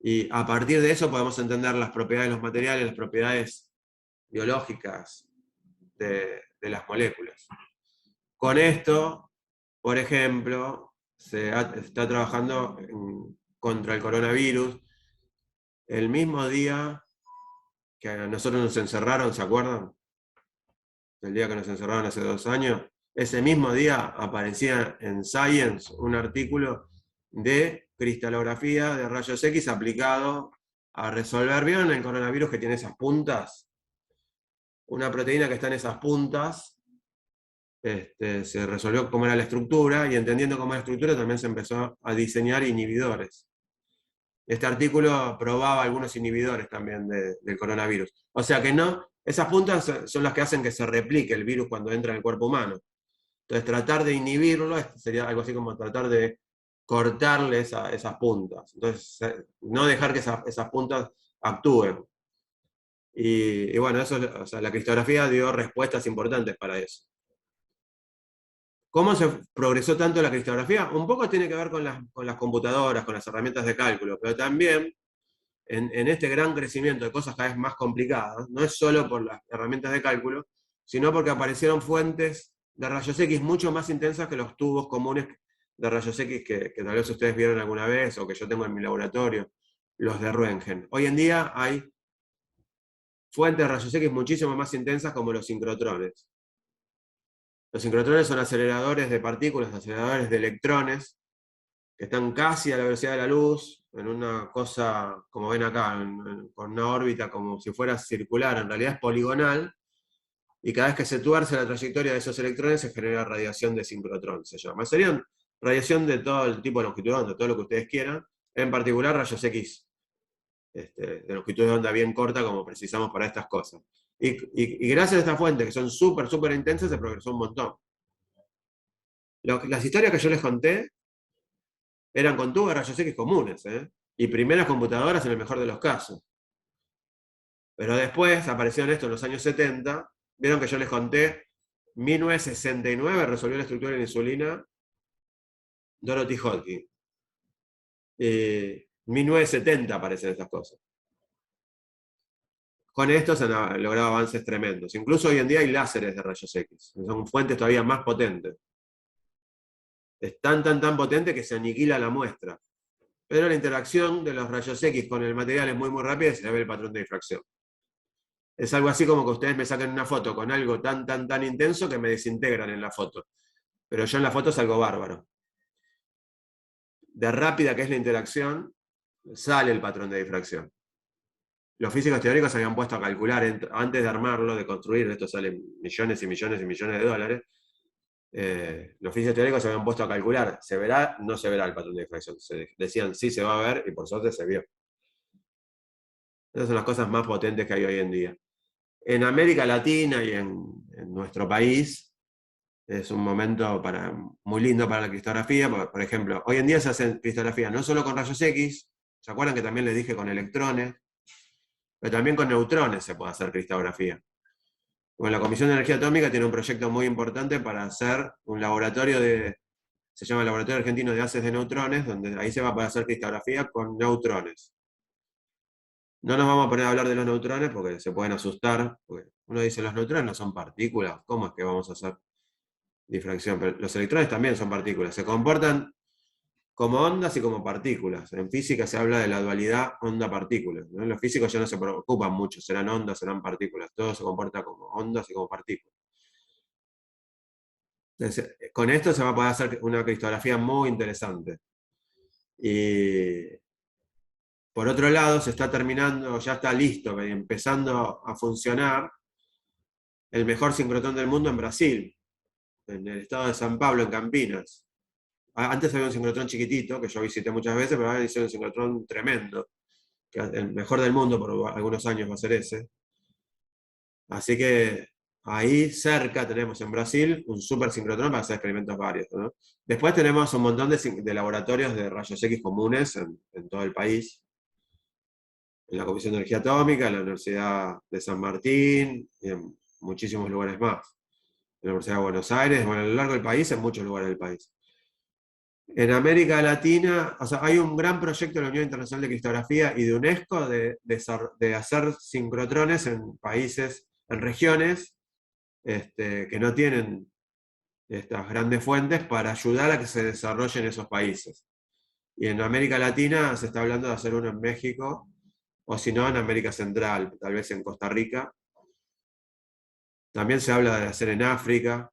Y a partir de eso podemos entender las propiedades de los materiales, las propiedades biológicas de las moléculas. Con esto, por ejemplo, se está trabajando contra el coronavirus. El mismo día que a nosotros nos encerraron, ¿se acuerdan? El día que nos encerraron hace 2 años. Ese mismo día aparecía en Science un artículo de cristalografía de rayos X aplicado a resolver, ¿vieron el coronavirus que tiene esas puntas? Una proteína que está en esas puntas, se resolvió cómo era la estructura, y entendiendo cómo era la estructura también se empezó a diseñar inhibidores. Este artículo probaba algunos inhibidores también del coronavirus. O sea que no, esas puntas son las que hacen que se replique el virus cuando entra en el cuerpo humano. Entonces tratar de inhibirlo sería algo así como tratar de cortarle esas puntas. Entonces no dejar que esas puntas actúen. Y bueno, eso, o sea, la cristografía dio respuestas importantes para eso. ¿Cómo se progresó tanto la cristografía? Un poco tiene que ver con las computadoras, con las herramientas de cálculo, pero también en este gran crecimiento de cosas cada vez más complicadas, no es solo por las herramientas de cálculo, sino porque aparecieron fuentes de rayos X mucho más intensas que los tubos comunes de rayos X que tal vez ustedes vieron alguna vez o que yo tengo en mi laboratorio, los de Röntgen. Hoy en día hay fuentes de rayos X muchísimo más intensas como los sincrotrones. Los sincrotrones son aceleradores de partículas, aceleradores de electrones, que están casi a la velocidad de la luz, en una cosa, como ven acá, con una órbita como si fuera circular, en realidad es poligonal, y cada vez que se tuerce la trayectoria de esos electrones se genera radiación de sincrotrón, se llama. Serían radiación de todo el tipo de longitud de onda, todo lo que ustedes quieran, en particular rayos X de longitud de onda bien corta como precisamos para estas cosas. Y gracias a estas fuentes, que son súper, súper intensas, se progresó un montón. Las historias que yo les conté eran con tubos de rayos X comunes, y primeras computadoras en el mejor de los casos. Pero después aparecieron esto en los años 70, vieron que yo les conté, 1969 resolvió la estructura de la insulina Dorothy Hodgkin. 1970 aparecen estas cosas. Con esto se han logrado avances tremendos. Incluso hoy en día hay láseres de rayos X, que son fuentes todavía más potentes. Es tan potente que se aniquila la muestra. Pero la interacción de los rayos X con el material es muy rápida y se ve el patrón de difracción. Es algo así como que ustedes me saquen una foto con algo tan intenso que me desintegran en la foto. Pero yo en la foto salgo bárbaro. De rápida que es la interacción, sale el patrón de difracción. Los físicos teóricos se habían puesto a calcular, antes de armarlo, de construir, esto sale millones y millones y millones de dólares, los físicos teóricos se habían puesto a calcular, ¿se verá? No se verá el patrón de difracción. Decían, sí se va a ver, y por suerte se vio. Esas son las cosas más potentes que hay hoy en día. En América Latina y en nuestro país, es un momento muy lindo para la cristalografía. Por ejemplo, hoy en día se hace cristalografía no solo con rayos X, ¿se acuerdan que también les dije con electrones? Pero también con neutrones se puede hacer cristalografía. Bueno, la Comisión de Energía Atómica tiene un proyecto muy importante para hacer un laboratorio se llama Laboratorio Argentino de Haces de Neutrones, donde ahí se va a poder hacer cristalografía con neutrones. No nos vamos a poner a hablar de los neutrones porque se pueden asustar, porque uno dice, los neutrones no son partículas, ¿cómo es que vamos a hacer difracción? Pero los electrones también son partículas, se comportan como ondas y como partículas. En física se habla de la dualidad onda-partícula, ¿no? Los físicos ya no se preocupan mucho, serán ondas, serán partículas, todo se comporta como ondas y como partículas. Entonces, con esto se va a poder hacer una cristalografía muy interesante. Y por otro lado, se está terminando, ya está listo, empezando a funcionar el mejor sincrotrón del mundo en Brasil, en el estado de San Pablo, en Campinas. Antes había un sincrotrón chiquitito, que yo visité muchas veces, pero ahora hicieron un sincrotrón tremendo, que el mejor del mundo por algunos años va a ser ese. Así que ahí cerca tenemos en Brasil un super sincrotrón para hacer experimentos varios, ¿no? Después tenemos un montón de laboratorios de rayos X comunes en todo el país. En la Comisión de Energía Atómica, en la Universidad de San Martín, y en muchísimos lugares más. En la Universidad de Buenos Aires, bueno, a lo largo del país, en muchos lugares del país. En América Latina, o sea, hay un gran proyecto de la Unión Internacional de Cristalografía y de UNESCO de hacer sincrotrones en países, en regiones, que no tienen estas grandes fuentes para ayudar a que se desarrollen esos países. Y en América Latina se está hablando de hacer uno en México, o si no, en América Central, tal vez en Costa Rica. También se habla de hacer en África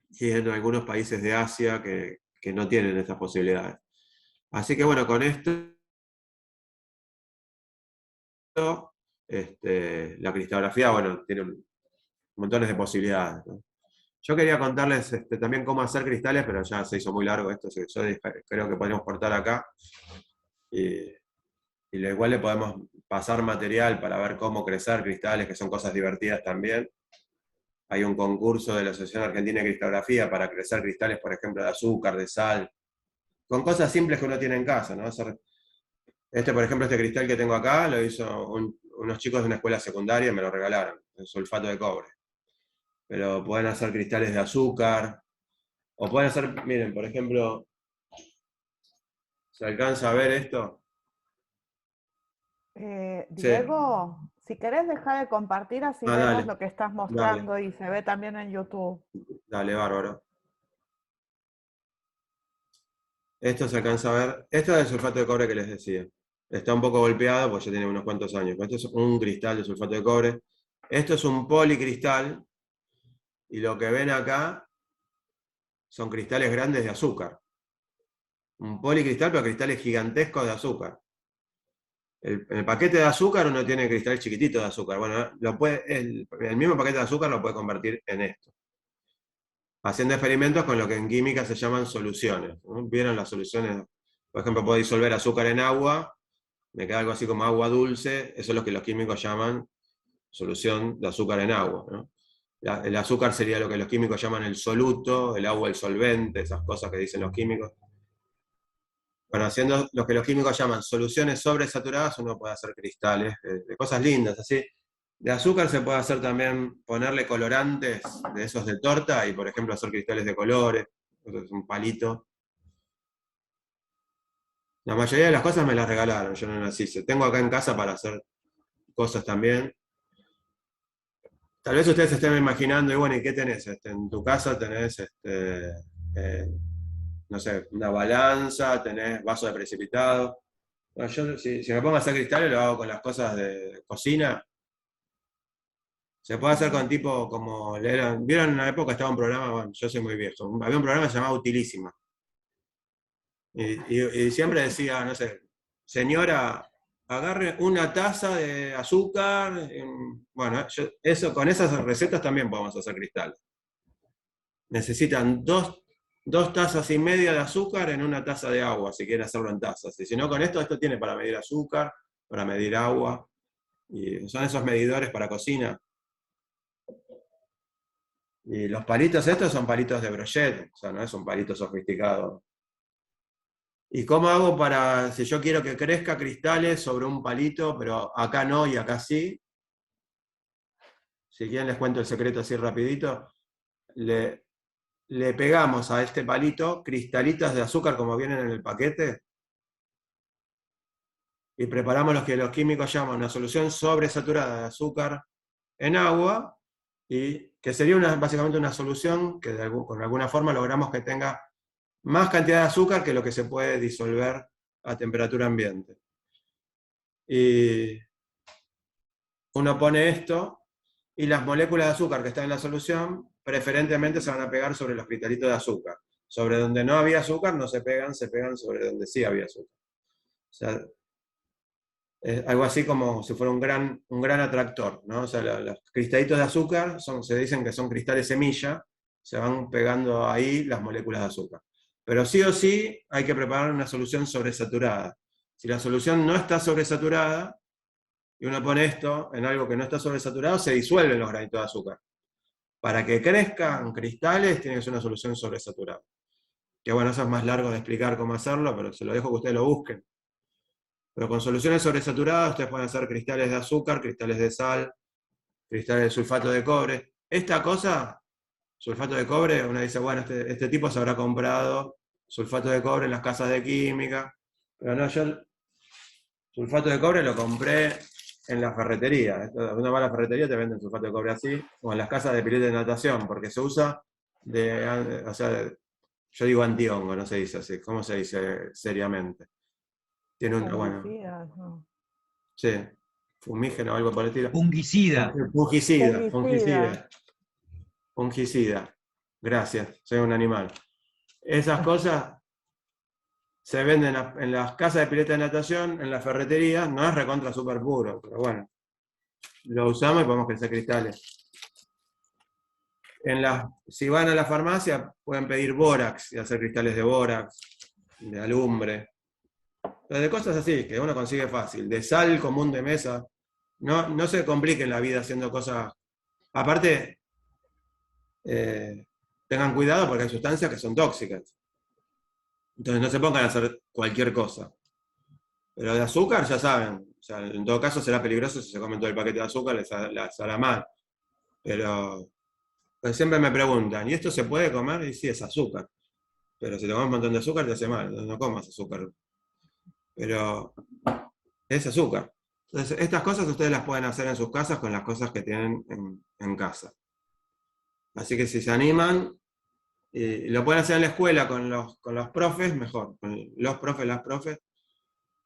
y en algunos países de Asia que no tienen estas posibilidades. Así que bueno, con esto, la cristalografía, bueno, tiene montones de posibilidades, ¿no? Yo quería contarles también cómo hacer cristales, pero ya se hizo muy largo esto, así que yo creo que podemos cortar acá. Y igual le podemos pasar material para ver cómo crecer cristales, que son cosas divertidas también. Hay un concurso de la Asociación Argentina de Cristalografía para crecer cristales, por ejemplo, de azúcar, de sal, con cosas simples que uno tiene en casa, ¿no? Por ejemplo, este cristal que tengo acá, lo hizo unos chicos de una escuela secundaria, me lo regalaron, el sulfato de cobre. Pero pueden hacer cristales de azúcar, o pueden hacer, miren, por ejemplo, ¿se alcanza a ver esto? Diego, si querés dejar de compartir, así vemos dale. lo que estás mostrando y se ve también en YouTube. Dale, bárbaro. Esto se alcanza a ver. Esto es el sulfato de cobre que les decía. Está un poco golpeado porque ya tiene unos cuantos años. Esto es un cristal de sulfato de cobre. Esto es un policristal. Y lo que ven acá son cristales grandes de azúcar. Un policristal, pero cristales gigantescos de azúcar. En el paquete de azúcar uno tiene cristal chiquitito de azúcar. Bueno, el mismo paquete de azúcar lo puede convertir en esto. Haciendo experimentos con lo que en química se llaman soluciones, ¿no? ¿Vieron las soluciones? Por ejemplo, puedo disolver azúcar en agua me queda algo así como agua dulce, eso es lo que los químicos llaman solución de azúcar en agua, ¿no? El azúcar sería lo que los químicos llaman el soluto, el agua el solvente, esas cosas que dicen los químicos. Bueno, haciendo lo que los químicos llaman soluciones sobresaturadas, uno puede hacer cristales de cosas lindas, así. De azúcar se puede hacer también, ponerle colorantes de esos de torta y, por ejemplo, hacer cristales de colores, es un palito. La mayoría de las cosas me las regalaron, yo no las hice. Tengo acá en casa para hacer cosas también. Tal vez ustedes se estén imaginando, y bueno, ¿y qué tenés? En tu casa tenés, no sé, una balanza, tenés vaso de precipitado. Bueno, yo, si me pongo a hacer cristales, lo hago con las cosas de cocina. Se puede hacer con tipo como, ¿vieron en una época estaba un programa? Bueno, yo soy muy viejo. Había un programa que se llamaba Utilísima. Y siempre decía, no sé, señora, agarre una taza de azúcar. Bueno, con esas recetas también podemos hacer cristales. Necesitan dos tazas y media de azúcar en una taza de agua, si quieren hacerlo en tazas. Y si no, con esto tiene para medir azúcar, para medir agua. Y son esos medidores para cocina. Y los palitos estos son palitos de brochet, o sea, no es un palito sofisticado. ¿Y cómo hago si yo quiero que crezca cristales sobre un palito, pero acá no y acá sí? Si quieren les cuento el secreto así rapidito. Le pegamos a este palito cristalitas de azúcar como vienen en el paquete y preparamos lo que los químicos llaman una solución sobresaturada de azúcar en agua, y que sería básicamente una solución que con alguna forma logramos que tenga más cantidad de azúcar que lo que se puede disolver a temperatura ambiente. Y uno pone esto, y las moléculas de azúcar que están en la solución preferentemente se van a pegar sobre los cristalitos de azúcar. Sobre donde no había azúcar no se pegan sobre donde sí había azúcar. O sea, es algo así como si fuera un gran atractor, ¿no? O sea, los cristalitos de azúcar se dicen que son cristales semilla, se van pegando ahí las moléculas de azúcar. Pero sí o sí hay que preparar una solución sobresaturada. Si la solución no está sobresaturada, y uno pone esto en algo que no está sobresaturado, se disuelven los granitos de azúcar. Para que crezcan cristales, tiene que ser una solución sobresaturada. Que bueno, eso es más largo de explicar cómo hacerlo, pero se lo dejo que ustedes lo busquen. Pero con soluciones sobresaturadas, ustedes pueden hacer cristales de azúcar, cristales de sal, cristales de sulfato de cobre. Esta cosa, sulfato de cobre, uno dice, bueno, este tipo se habrá comprado sulfato de cobre en las casas de química. Pero no, yo sulfato de cobre lo compré en la ferretería. Uno va a la ferretería, te venden sulfato de cobre así, o en las casas de pileta de natación, porque se usa o sea, yo digo antihongo, no se dice así. ¿Cómo se dice seriamente? Tiene Fungicida, ¿no? Sí, fumígeno o algo por el estilo. Fungicida. Fungicida. Gracias, soy un animal. Esas cosas se venden en las casas de pileta de natación, en las ferreterías, no es recontra súper puro, pero bueno, lo usamos y podemos crecer cristales. Si van a la farmacia, pueden pedir bórax y hacer cristales de bórax, de alumbre. Pero de cosas así, que uno consigue fácil. De sal común de mesa. No se compliquen la vida haciendo cosas. Aparte, tengan cuidado porque hay sustancias que son tóxicas. Entonces no se pongan a hacer cualquier cosa. Pero de azúcar, ya saben. O sea, en todo caso será peligroso si se comen todo el paquete de azúcar, les hará mal. Pero pues siempre me preguntan, ¿y esto se puede comer? Y sí, es azúcar. Pero si te comes un montón de azúcar te hace mal. No comas azúcar. Pero es azúcar. Entonces, estas cosas ustedes las pueden hacer en sus casas con las cosas que tienen en casa. Así que si se animan, lo pueden hacer en la escuela con los profes, mejor. Con los profes, las profes,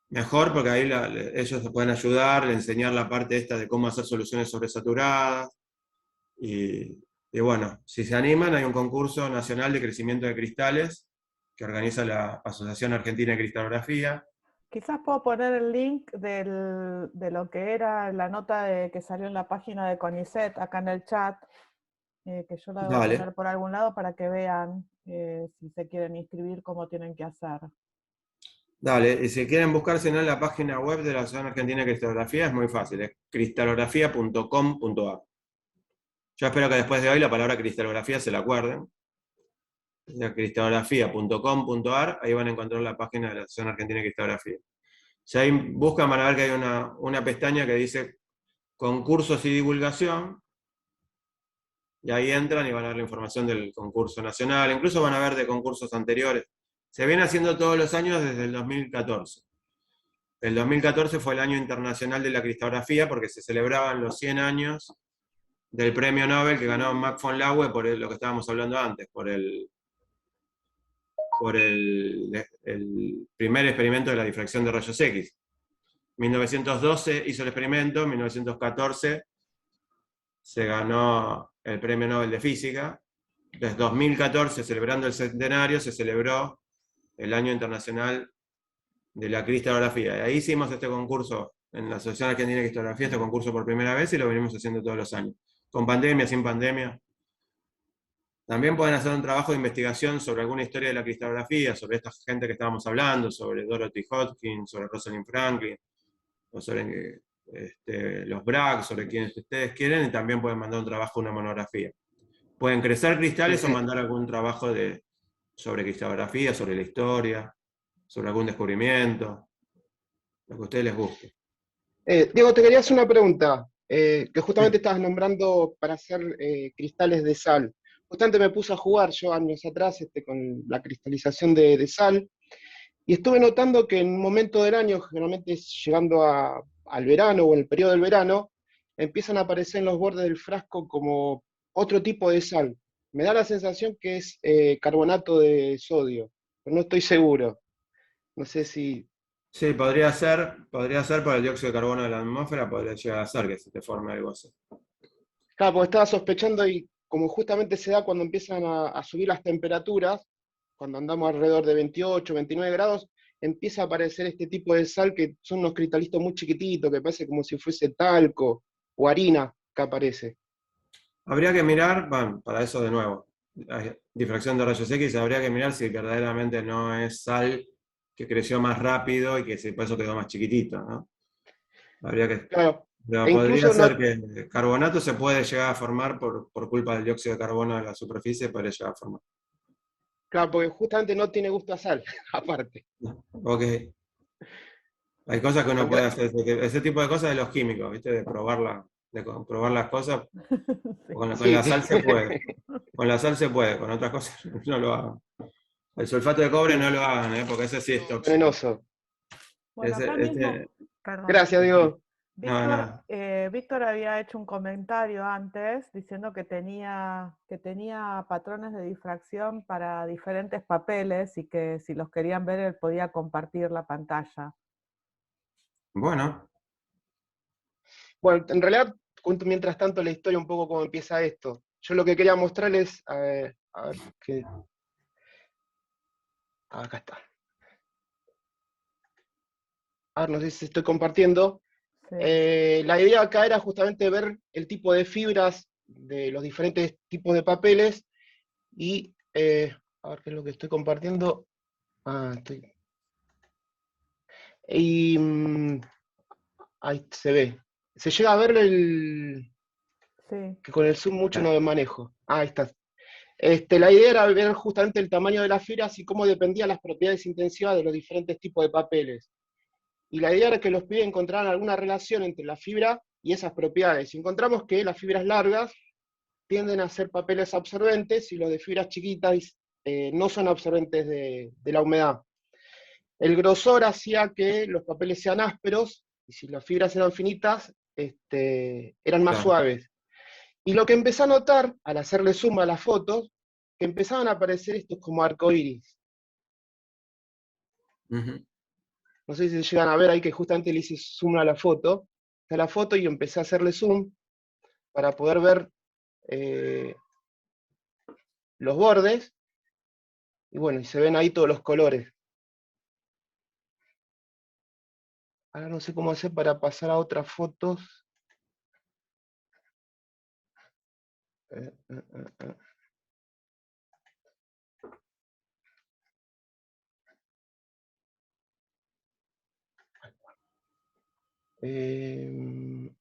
mejor, porque ahí ellos se pueden ayudar, le enseñar la parte esta de cómo hacer soluciones sobresaturadas. Y bueno, si se animan, hay un concurso nacional de crecimiento de cristales que organiza la Asociación Argentina de Cristalografía. Quizás puedo poner el link de lo que era la nota que salió en la página de CONICET acá en el chat, que yo la debo tener por algún lado para que vean si se quieren inscribir cómo tienen que hacer. Dale, y si quieren buscar, si no, en la página web de la Asociación Argentina de Cristalografía es muy fácil, es cristalografía.com.ar. Yo espero que después de hoy la palabra cristalografía se la acuerden. Cristalografía.com.ar, ahí van a encontrar la página de la Asociación Argentina de Cristalografía. Si ahí buscan, van a ver que hay una pestaña que dice concursos y divulgación, y ahí entran y van a ver la información del concurso nacional, incluso van a ver de concursos anteriores. Se viene haciendo todos los años desde el 2014. El 2014 fue el año internacional de la cristalografía porque se celebraban los 100 años del premio Nobel que ganó Max von Laue por lo que estábamos hablando antes, por el primer experimento de la difracción de rayos X. 1912 hizo el experimento, en 1914 se ganó el premio Nobel de Física. Desde 2014, celebrando el centenario, se celebró el Año Internacional de la Cristalografía. Y ahí hicimos este concurso en la Asociación Argentina de Cristalografía, este concurso por primera vez, y lo venimos haciendo todos los años. Con pandemia, sin pandemia. También pueden hacer un trabajo de investigación sobre alguna historia de la cristalografía, sobre esta gente que estábamos hablando, sobre Dorothy Hodgkin, sobre Rosalind Franklin, o sobre los Bragg, sobre quienes ustedes quieren, y también pueden mandar un trabajo, una monografía. Pueden crecer cristales o mandar algún trabajo sobre cristalografía, sobre la historia, sobre algún descubrimiento, lo que a ustedes les guste. Diego, te quería hacer una pregunta, que justamente Sí. estabas nombrando para hacer cristales de sal. Justamente me puse a jugar yo años atrás con la cristalización de sal, y estuve notando que en un momento del año, generalmente llegando al verano o en el periodo del verano, empiezan a aparecer en los bordes del frasco como otro tipo de sal. Me da la sensación que es carbonato de sodio, pero no estoy seguro. No sé si... Sí, podría ser por el dióxido de carbono de la atmósfera, podría llegar a ser que se te forme algo así. Claro, porque estaba sospechando y como justamente se da cuando empiezan a subir las temperaturas, cuando andamos alrededor de 28, 29 grados, empieza a aparecer este tipo de sal que son unos cristalitos muy chiquititos, que parece como si fuese talco o harina que aparece. Habría que mirar, bueno, para eso de nuevo, difracción de rayos X, habría que mirar si verdaderamente no es sal que creció más rápido y que por eso quedó más chiquitito, ¿no? Habría que, Claro, pero e podría incluso ser no, que el carbonato se puede llegar a formar por culpa del dióxido de carbono de la superficie, podría llegar a formar. claro, porque justamente no tiene gusto a sal, aparte. Ok. Hay cosas que uno puede Porque, hacer, ese tipo de cosas de los químicos, ¿viste? De comprobar las cosas. Sí. Con sí, la sal se puede. Con la sal se puede, con otras cosas no lo hagan. El sulfato de cobre no sí, lo hagan, porque ese sí es tóxico. venenoso. Bueno, acá mismo, Ese, perdón. Gracias, Diego. no, Víctor, nada. Víctor había hecho un comentario antes diciendo que tenía patrones de difracción para diferentes papeles y que si los querían ver él podía compartir la pantalla. Bueno, Bueno, en realidad cuento mientras tanto la historia un poco cómo empieza esto. Yo lo que quería mostrarles, a ver, acá está. A ver, no sé si estoy compartiendo. Sí. La idea acá era justamente ver el tipo de fibras de los diferentes tipos de papeles y, a ver qué es lo que estoy compartiendo. Y ahí se ve. Se llega a ver Sí. que con el zoom mucho no me manejo. Ahí está. La idea era ver justamente el tamaño de las fibras y cómo dependían las propiedades intensivas de los diferentes tipos de papeles. Y la idea era que los pibes encontraran alguna relación entre la fibra y esas propiedades. Y encontramos que las fibras largas tienden a ser papeles absorbentes y los de fibras chiquitas no son absorbentes de la humedad. El grosor hacía que los papeles sean ásperos y si las fibras eran finitas, eran más claro. suaves. Y lo que empecé a notar, al hacerle zoom a las fotos, que empezaban a aparecer estos como arcoíris. Ujú. No sé si se llegan a ver ahí que justamente le hice zoom a la foto. Está la foto y empecé a hacerle zoom para poder ver los bordes. Y bueno, y se ven ahí todos los colores. Ahora no sé cómo hacer para pasar a otras fotos. Eh, eh, eh, eh. Ay,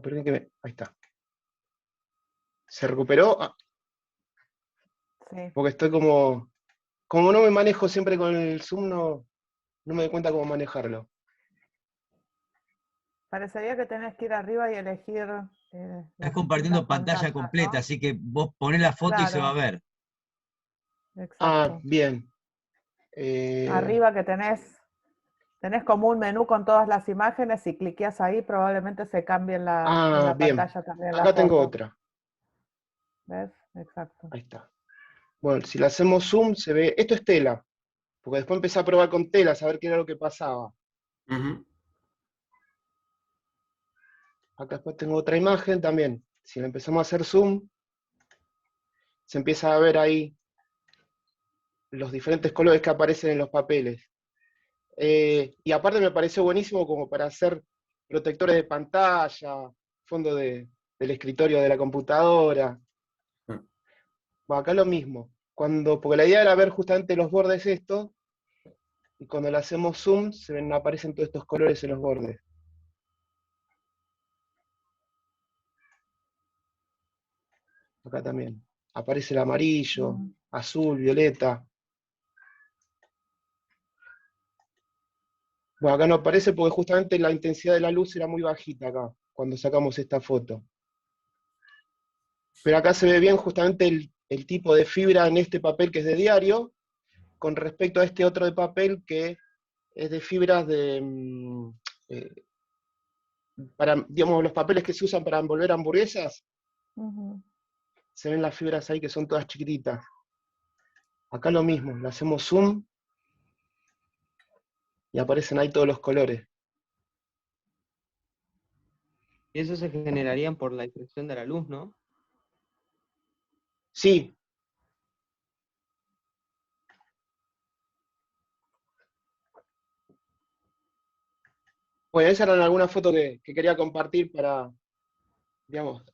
perdón que ahí está. ¿Se recuperó? Ah, Sí. porque estoy como no me manejo siempre con el Zoom, no me doy cuenta cómo manejarlo. Parecería que tenés que ir arriba y elegir Estás las compartiendo distintas pantalla pantallas, completa, ¿no? así que vos ponés la foto y se va a Claro, ver. Ah, exacto. bien. Arriba que tenés como un menú con todas las imágenes, si cliqueas ahí probablemente se cambie en la Bien. pantalla también la Acá tengo foto. otra. ¿Ves? Exacto. Ahí está. Bueno, si le hacemos zoom, se ve. Esto es tela. Porque después empecé a probar con telas a ver qué era lo que pasaba. Ujú. Acá después tengo otra imagen también. Si le empezamos a hacer zoom, se empieza a ver ahí los diferentes colores que aparecen en los papeles. Y aparte me pareció buenísimo como para hacer protectores de pantalla, fondo del escritorio de la computadora. Mm. Bueno, acá lo mismo. Porque la idea era ver justamente los bordes estos, y cuando le hacemos zoom, aparecen todos estos colores en los bordes. Acá también. Aparece el amarillo, azul, violeta. Bueno, acá no aparece porque justamente la intensidad de la luz era muy bajita acá, cuando sacamos esta foto. Pero acá se ve bien justamente el tipo de fibra en este papel que es de diario, con respecto a este otro de papel que es de fibras para, digamos, los papeles que se usan para envolver hamburguesas, se ven las fibras ahí que son todas chiquititas. Acá lo mismo, le hacemos zoom y aparecen ahí todos los colores. Y eso se generaría por la difracción de la luz, ¿no? Sí. Bueno, esas eran algunas fotos que quería compartir para, digamos,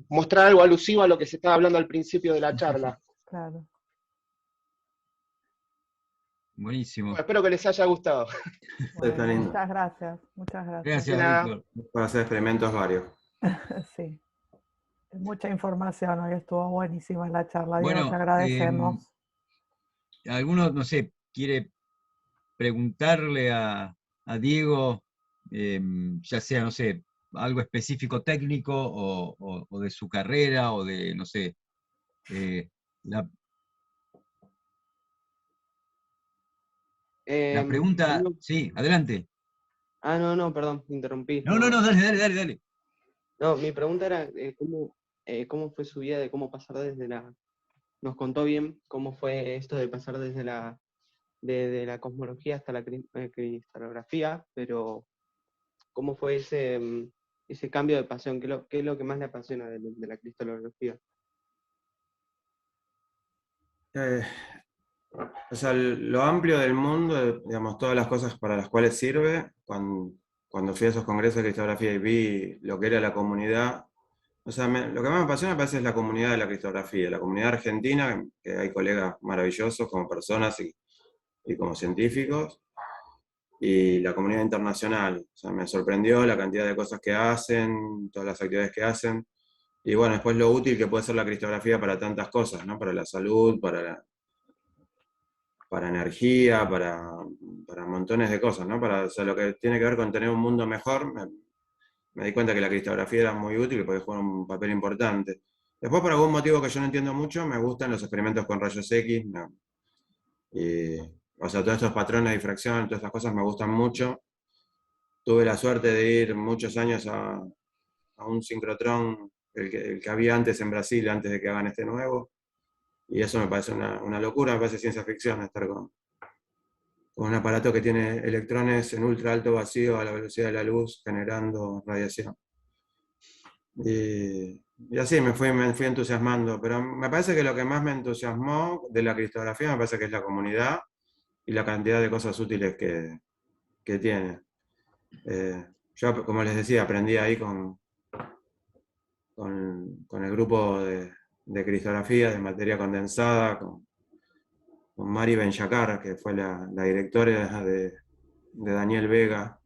mostrar algo alusivo a lo que se estaba hablando al principio de la charla. Claro. Buenísimo. Bueno, espero que les haya gustado. Bueno, Está lindo. muchas gracias. Muchas gracias. Gracias, nada. Víctor. Para hacer experimentos varios. Sí. Mucha información, hoy estuvo buenísima la charla, Diego, te Bueno, agradecemos. alguno, no sé, quiere preguntarle a Diego, ya sea, no sé, algo específico técnico o de su carrera o de, no sé, la pregunta, sí, adelante. No, perdón, me interrumpí. No, dale. No, mi pregunta era cómo fue su vida de cómo pasar nos contó bien cómo fue esto de pasar desde de la cosmología hasta la cristalografía, pero cómo fue ese cambio de pasión, qué es lo que más le apasiona de la cristalografía. O sea, lo amplio del mundo, digamos, todas las cosas para las cuales sirve, cuando fui a esos congresos de cristografía y vi lo que era la comunidad, o sea, lo que más me apasiona me parece es la comunidad de la cristografía, la comunidad argentina, que hay colegas maravillosos como personas y como científicos, y la comunidad internacional. O sea, me sorprendió la cantidad de cosas que hacen, todas las actividades que hacen, y bueno, después lo útil que puede ser la cristografía para tantas cosas, ¿no? Para la salud, para energía, para montones de cosas, ¿no? O sea, lo que tiene que ver con tener un mundo mejor, me di cuenta que la cristografía era muy útil y podía jugar un papel importante. Después, por algún motivo que yo no entiendo mucho, me gustan los experimentos con rayos X, ¿no? O sea, todos estos patrones de difracción, todas estas cosas me gustan mucho. Tuve la suerte de ir muchos años a un sincrotrón, el que había antes en Brasil, antes de que hagan este nuevo, y eso me parece una locura, me parece ciencia ficción estar con un aparato que tiene electrones en ultra alto vacío a la velocidad de la luz generando radiación. Y así me fui entusiasmando, pero me parece que lo que más me entusiasmó de la cristografía me parece que es la comunidad y la cantidad de cosas útiles que tiene. Yo, como les decía, aprendí ahí con el grupo de cristografía, de materia condensada, con Mari Benjakar, que fue la directora de Daniel Vega,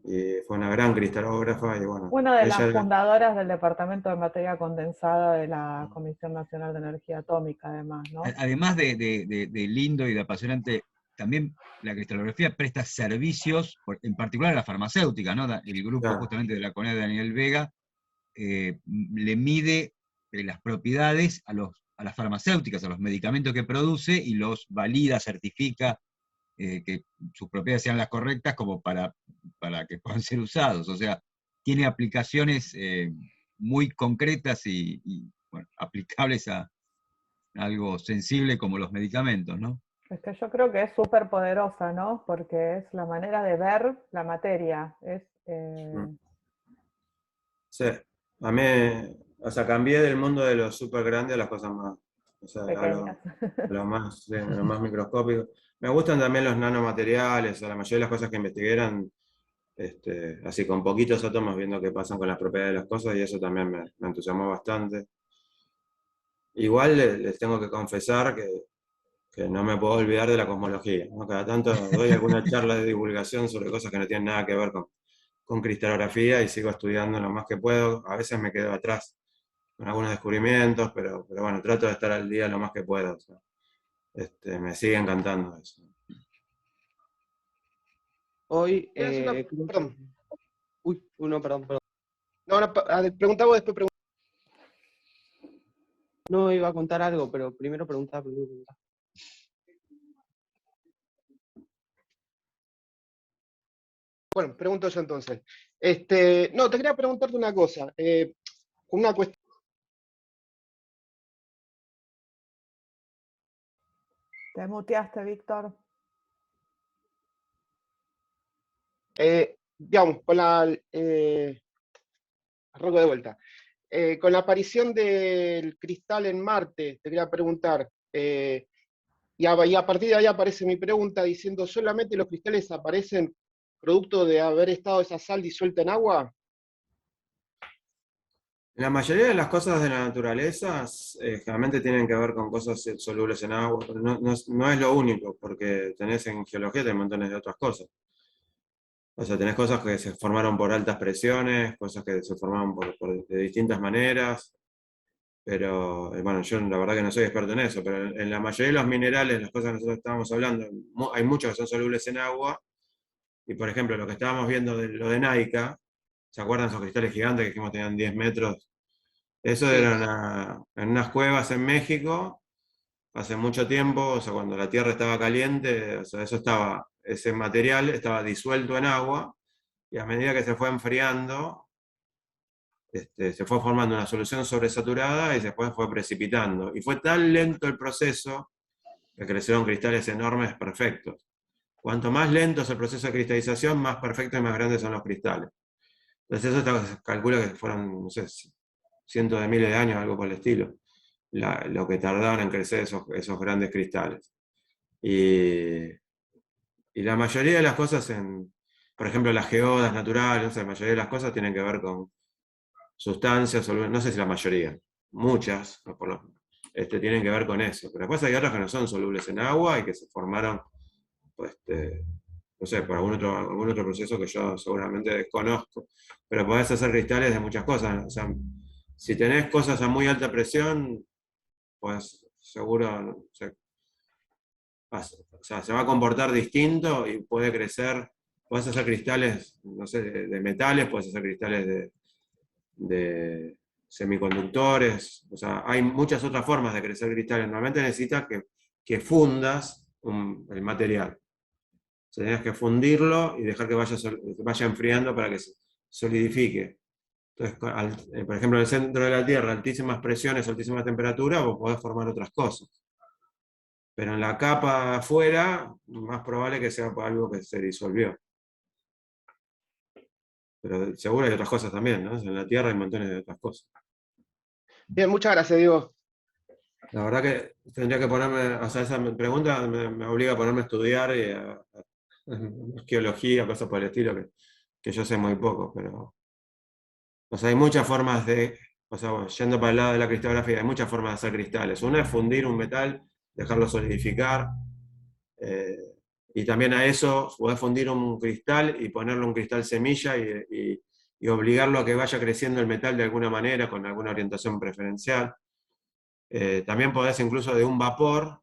y fue una gran cristalógrafa, y bueno, Una de las ella fundadoras del Departamento de Materia Condensada de la Comisión Nacional de Energía Atómica, además, ¿no? Además de lindo y de apasionante, también la cristalografía presta servicios, en particular a la farmacéutica, ¿no? El grupo Claro. justamente de la CONED de Daniel Vega le mide las propiedades a las farmacéuticas, a los medicamentos que produce, y los valida, certifica que sus propiedades sean las correctas como para que puedan ser usados. O sea, tiene aplicaciones muy concretas y, bueno, aplicables a algo sensible como los medicamentos, ¿no? Es que yo creo que es súper poderosa, ¿no? Porque es la manera de ver la materia. Sí, a mí, o sea, cambié del mundo de lo súper grande a las cosas más, o sea, pequeñas. lo más microscópico. Me gustan también los nanomateriales, o sea, la mayoría de las cosas que investigué eran así con poquitos átomos, viendo qué pasan con las propiedades de las cosas, y eso también me entusiasmó bastante. Igual les tengo que confesar que no me puedo olvidar de la cosmología, ¿no? Cada tanto doy alguna charla de divulgación sobre cosas que no tienen nada que ver con cristalografía, y sigo estudiando lo más que puedo. A veces me quedo atrás con algunos descubrimientos, pero bueno, trato de estar al día lo más que puedo. O sea, me sigue encantando eso. Hoy, Perdón. uy, no, perdón. No, preguntá vos, después preguntá. No iba a contar algo, pero primero preguntaba. Bueno, pregunto yo entonces. No, te quería preguntarte una cosa. Una cuestión. Te muteaste, Víctor. Digamos, con arranco de vuelta. Con la aparición del cristal en Marte, te quería preguntar, y a partir de ahí aparece mi pregunta diciendo, ¿solamente los cristales aparecen producto de haber estado esa sal disuelta en agua? La mayoría de las cosas de la naturaleza generalmente tienen que ver con cosas solubles en agua, pero no es lo único, porque tenés en geología tenés montones de otras cosas. O sea, tenés cosas que se formaron por altas presiones, cosas que se formaron de distintas maneras, pero bueno, yo la verdad que no soy experto en eso, pero en la mayoría de los minerales, las cosas que nosotros estábamos hablando, hay muchos que son solubles en agua, y por ejemplo, lo que estábamos viendo de lo de Naica, ¿se acuerdan esos cristales gigantes que dijimos tenían 10 metros? Eso Sí. era en unas cuevas en México, hace mucho tiempo, o sea, cuando la tierra estaba caliente, o sea, ese material estaba disuelto en agua, y a medida que se fue enfriando, se fue formando una solución sobresaturada y después fue precipitando. Y fue tan lento el proceso que crecieron cristales enormes perfectos. Cuanto más lento es el proceso de cristalización, más perfectos y más grandes son los cristales. Entonces eso se calcula que fueron, no sé, cientos de miles de años, algo por el estilo, lo que tardaron en crecer esos grandes cristales. Y la mayoría de las cosas, por ejemplo, las geodas naturales, no sé, la mayoría de las cosas tienen que ver con sustancias, no sé si la mayoría, muchas, tienen que ver con eso. Pero después hay otras que no son solubles en agua y que se formaron, pues, no sé, por algún otro proceso que yo seguramente desconozco. Pero podés hacer cristales de muchas cosas. O sea, si tenés cosas a muy alta presión, pues seguro, no sé, o sea, se va a comportar distinto y puede crecer. Podés hacer cristales, no sé, de metales, podés hacer cristales de semiconductores, o sea, hay muchas otras formas de crecer cristales. Normalmente necesitas que fundas el material. O sea, tienes que fundirlo y dejar que vaya enfriando para que se solidifique. Entonces, por ejemplo, en el centro de la Tierra, altísimas presiones, altísimas temperaturas, vos podés formar otras cosas. Pero en la capa afuera, más probable que sea por algo que se disolvió. Pero seguro hay otras cosas también, ¿no? En la Tierra hay montones de otras cosas. Bien, muchas gracias, Diego. La verdad que tendría que ponerme, o sea, esa pregunta me obliga a ponerme a estudiar y geología, cosas por el estilo, que yo sé muy poco, pero o sea, hay muchas formas o sea, yendo para el lado de la cristalografía, hay muchas formas de hacer cristales. Una es fundir un metal, dejarlo solidificar, Y también a eso podés fundir un cristal y ponerle un cristal semilla y obligarlo a que vaya creciendo el metal de alguna manera, con alguna orientación preferencial. También podés incluso de un vapor,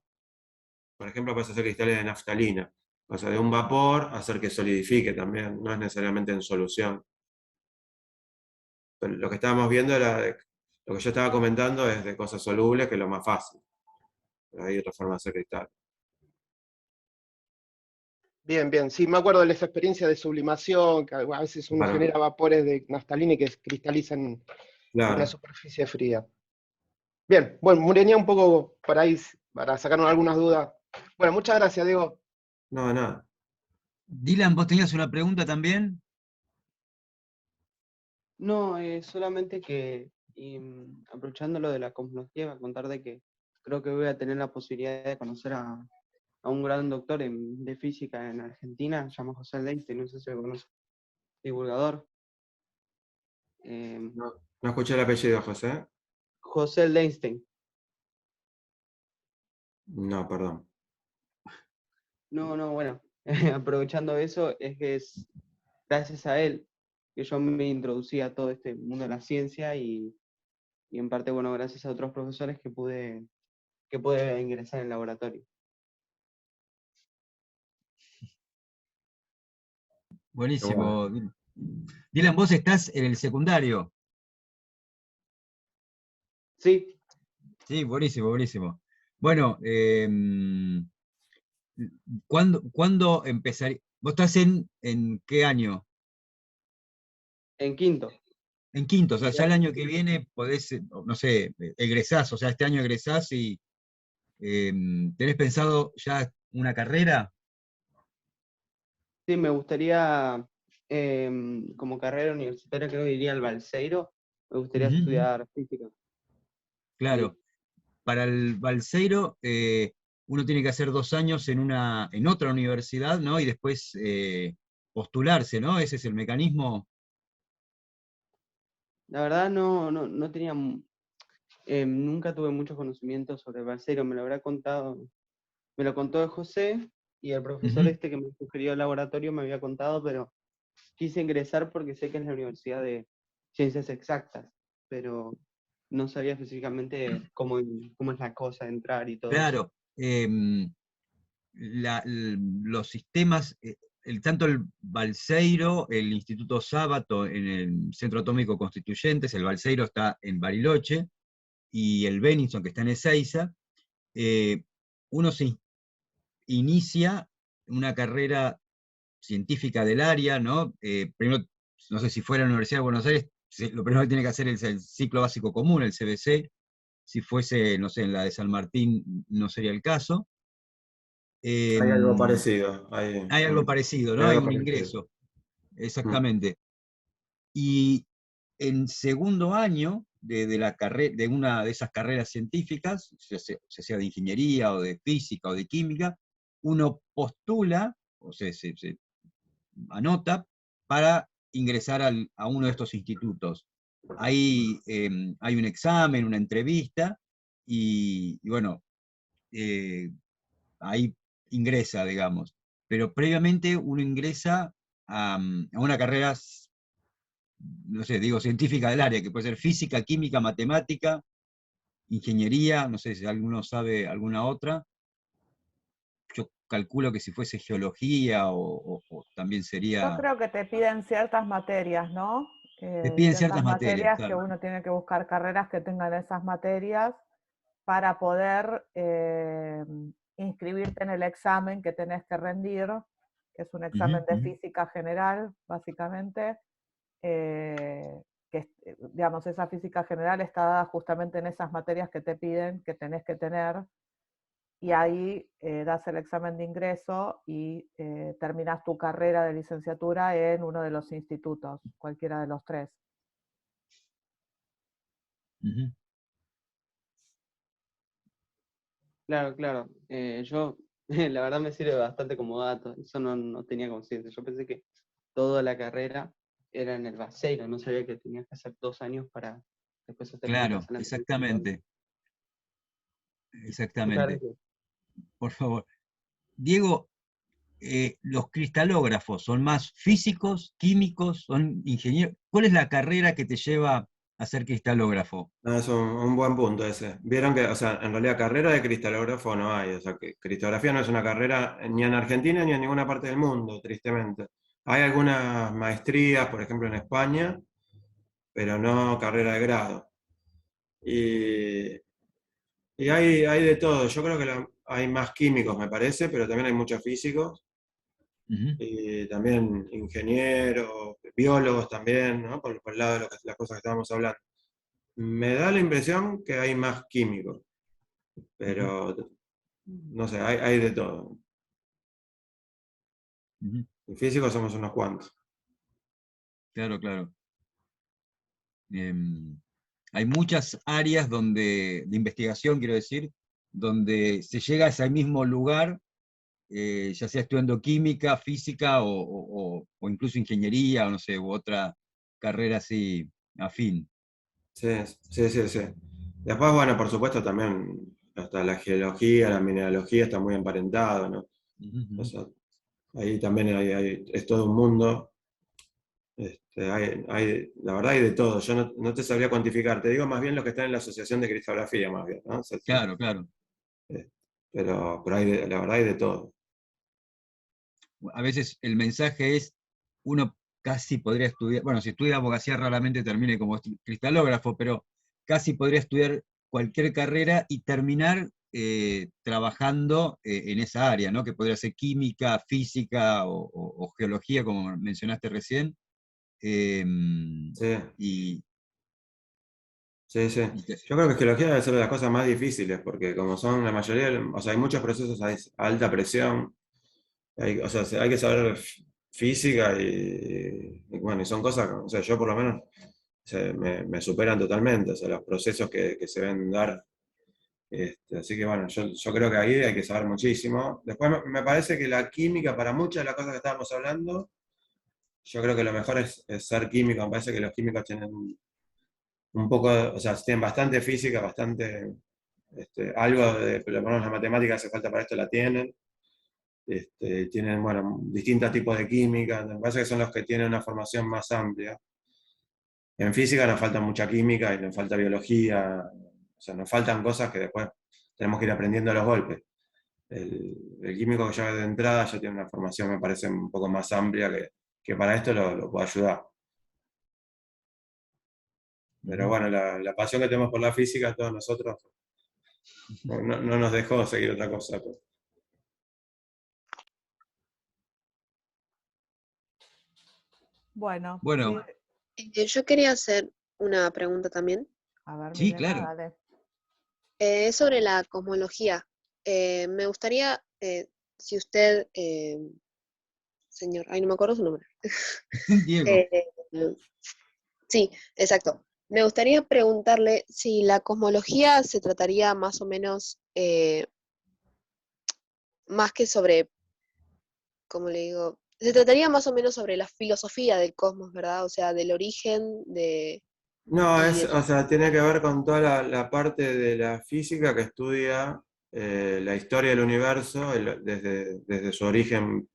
por ejemplo, podés hacer cristales de naftalina. O sea, de un vapor hacer que solidifique también, no es necesariamente en solución. Pero lo que estábamos viendo era, lo que yo estaba comentando es de cosas solubles, que es lo más fácil. Pero hay otra forma de hacer cristal. Bien, bien. Sí, me acuerdo de esa experiencia de sublimación, que a veces uno Claro, genera vapores de naftalina y que cristalizan en una claro. superficie fría. Bien, bueno, tenía un poco para ahí, para sacarnos algunas dudas. Bueno, muchas gracias, Diego. No, nada. Dylan, ¿vos tenías una pregunta también? No, solamente que, aprovechando lo de la cosmología, voy a contar de que creo que voy a tener la posibilidad de conocer a un gran doctor de física en Argentina, se llama José Leinstein, no sé si lo conoce, divulgador. Eh, No, no escuché el apellido, José. José Leinstein. No, perdón. No, no, bueno, aprovechando eso, es que es gracias a él que yo me introducí a todo este mundo de la ciencia y en parte, bueno, gracias a otros profesores que pude ingresar en el laboratorio. Buenísimo. Dylan, vos estás en el secundario. Sí, Sí, buenísimo, buenísimo. Bueno, ¿cuándo empezaría? ¿Vos estás en qué año? en quinto. En quinto, o sea, ya Ya. el año que viene podés, no sé, egresás, o sea, este año egresás y ¿tenés pensado ya una carrera? Sí, me gustaría, como carrera universitaria, creo que iría al Balseiro, me gustaría Ujú, ujú. estudiar física. Ahí. Claro, para el Balseiro uno tiene que hacer 2 años en otra universidad, ¿no? Y después postularse, ¿no? Ese es el mecanismo. La verdad no tenía, nunca tuve muchos conocimientos sobre el Balseiro, me lo habrá contado, me lo contó José y el profesor Ujú. este que me sugirió el laboratorio me había contado, pero quise ingresar porque sé que es la Universidad de Ciencias Exactas, pero no sabía específicamente cómo es la cosa de entrar y todo eso. Claro, los sistemas, tanto el Balseiro, el Instituto Sábato en el Centro Atómico Constituyentes, el Balseiro está en Bariloche, y el Benningson que está en Ezeiza, uno se inicia una carrera científica del área, ¿no? Primero, no sé si fuera en la Universidad de Buenos Aires, lo primero que tiene que hacer es el ciclo básico común, el CBC. Si fuese, no sé, en la de San Martín, no sería el caso. Hay algo Em, parecido. Hay algo parecido, Hay ¿no? Hay algo un parecido. ingreso, Mm. exactamente. Y en segundo año de una de esas carreras científicas, sea de ingeniería o de física o de química, uno postula, o sea, se anota para ingresar a uno de estos institutos. Hay un examen, una entrevista, y bueno, eh, ahí ingresa, digamos. Pero previamente uno ingresa a una carrera, no sé, digo, científica del área, que puede ser física, química, matemática, ingeniería, no sé si alguno sabe alguna otra. Yo calculo que si fuese geología o también Yo sería. creo que te piden ciertas materias, ¿no? Te piden Ciertas ciertas materias, materias que claro. uno tiene que buscar carreras que tengan esas materias para poder inscribirte en el examen que tenés que rendir, que es un Ujú, examen de ujú. física general, básicamente, que digamos, esa física general está dada justamente en esas materias que te piden, que tenés que tener, y ahí das el examen de ingreso y terminas tu carrera de licenciatura en uno de los institutos, cualquiera de los tres. Ujú. Claro, claro. Yo, la verdad me sirve bastante como dato, eso no tenía conciencia. Yo pensé que toda la carrera era en el Balseiro, no sabía que tenías que hacer 2 años para después hacer Claro, hacer la entrevista y todo. exactamente, Muchas exactamente. gracias. Por favor. Diego, ¿los cristalógrafos son más físicos, químicos, son ingenieros? ¿Cuál es la carrera que te lleva a ser cristalógrafo? Es un buen punto ese. Vieron que, o sea, en realidad carrera de cristalógrafo no hay, o sea, que cristalografía no es una carrera ni en Argentina ni en ninguna parte del mundo, tristemente. Hay algunas maestrías, por ejemplo, en España, pero no carrera de grado. Y, y hay de todo. Yo creo que hay más químicos, me parece, pero también hay muchos físicos. Ujú. Y también ingenieros, biólogos también, ¿no? Por el lado de las cosas que estábamos hablando. Me da la impresión que hay más químicos, pero no sé, hay de todo. Ujú. En físicos somos unos cuantos. Claro, claro. Hay muchas áreas de investigación, quiero decir, donde se llega a ese mismo lugar, ya sea estudiando química, física o incluso ingeniería, o no sé, u otra carrera así afín. Sí, sí, sí, sí. Después, bueno, por supuesto también hasta la geología, la mineralogía está muy emparentado, ¿no? Ujú, O ujú. sea, ahí también es todo un mundo. La verdad hay de todo. Yo no te sabría cuantificar. Te digo más bien los que están en la Asociación de Cristalografía, más bien, ¿no? O sea, Claro, claro. eh, pero la verdad hay de todo. A veces el mensaje es, uno casi podría estudiar, bueno, si estudia abogacía raramente termine como cristalógrafo, pero casi podría estudiar cualquier carrera y terminar trabajando en esa área, ¿no? Que podría ser química, física o geología, como mencionaste recién. Sí, Y, sí, sí. y que- Yo creo que geología debe ser de las cosas más difíciles, porque como son la mayoría, o sea, hay muchos procesos a alta presión. O sea, hay que saber física y bueno, y son cosas, o sea, yo por lo menos me superan totalmente, o sea, los procesos que se deben dar. Así que bueno, yo creo que ahí hay que saber muchísimo. Después me parece que la química, para muchas de las cosas que estábamos hablando, yo creo que lo mejor es ser químico. Me parece que los químicos tienen un poco, o sea, tienen bastante física, bastante, algo de, por lo menos la matemática hace falta para esto la tienen. Tienen, bueno, distintos tipos de química, me parece que son los que tienen una formación más amplia. En física nos falta mucha química y nos falta biología, o sea, nos faltan cosas que después tenemos que ir aprendiendo a los golpes. El químico que ya de entrada ya tiene una formación, me parece, un poco más amplia que para esto lo puede ayudar. Pero Ujú. bueno, la pasión que tenemos por la física, todos nosotros, no nos dejó seguir otra cosa. Pues. Bueno, Bueno, Yo quería hacer una pregunta también. a ver, sí, Milena, claro. dale. Es sobre la cosmología. Me gustaría, si usted, señor, ay, no me acuerdo su nombre. Diego. Eh, sí, exacto. Me gustaría preguntarle si la cosmología se trataría más o menos, más que sobre, ¿cómo le digo? Se trataría más o menos sobre la filosofía del cosmos, ¿verdad? O sea, del origen de... No, Y o sea, tiene que ver con toda la parte de la física que estudia la historia del universo desde su origen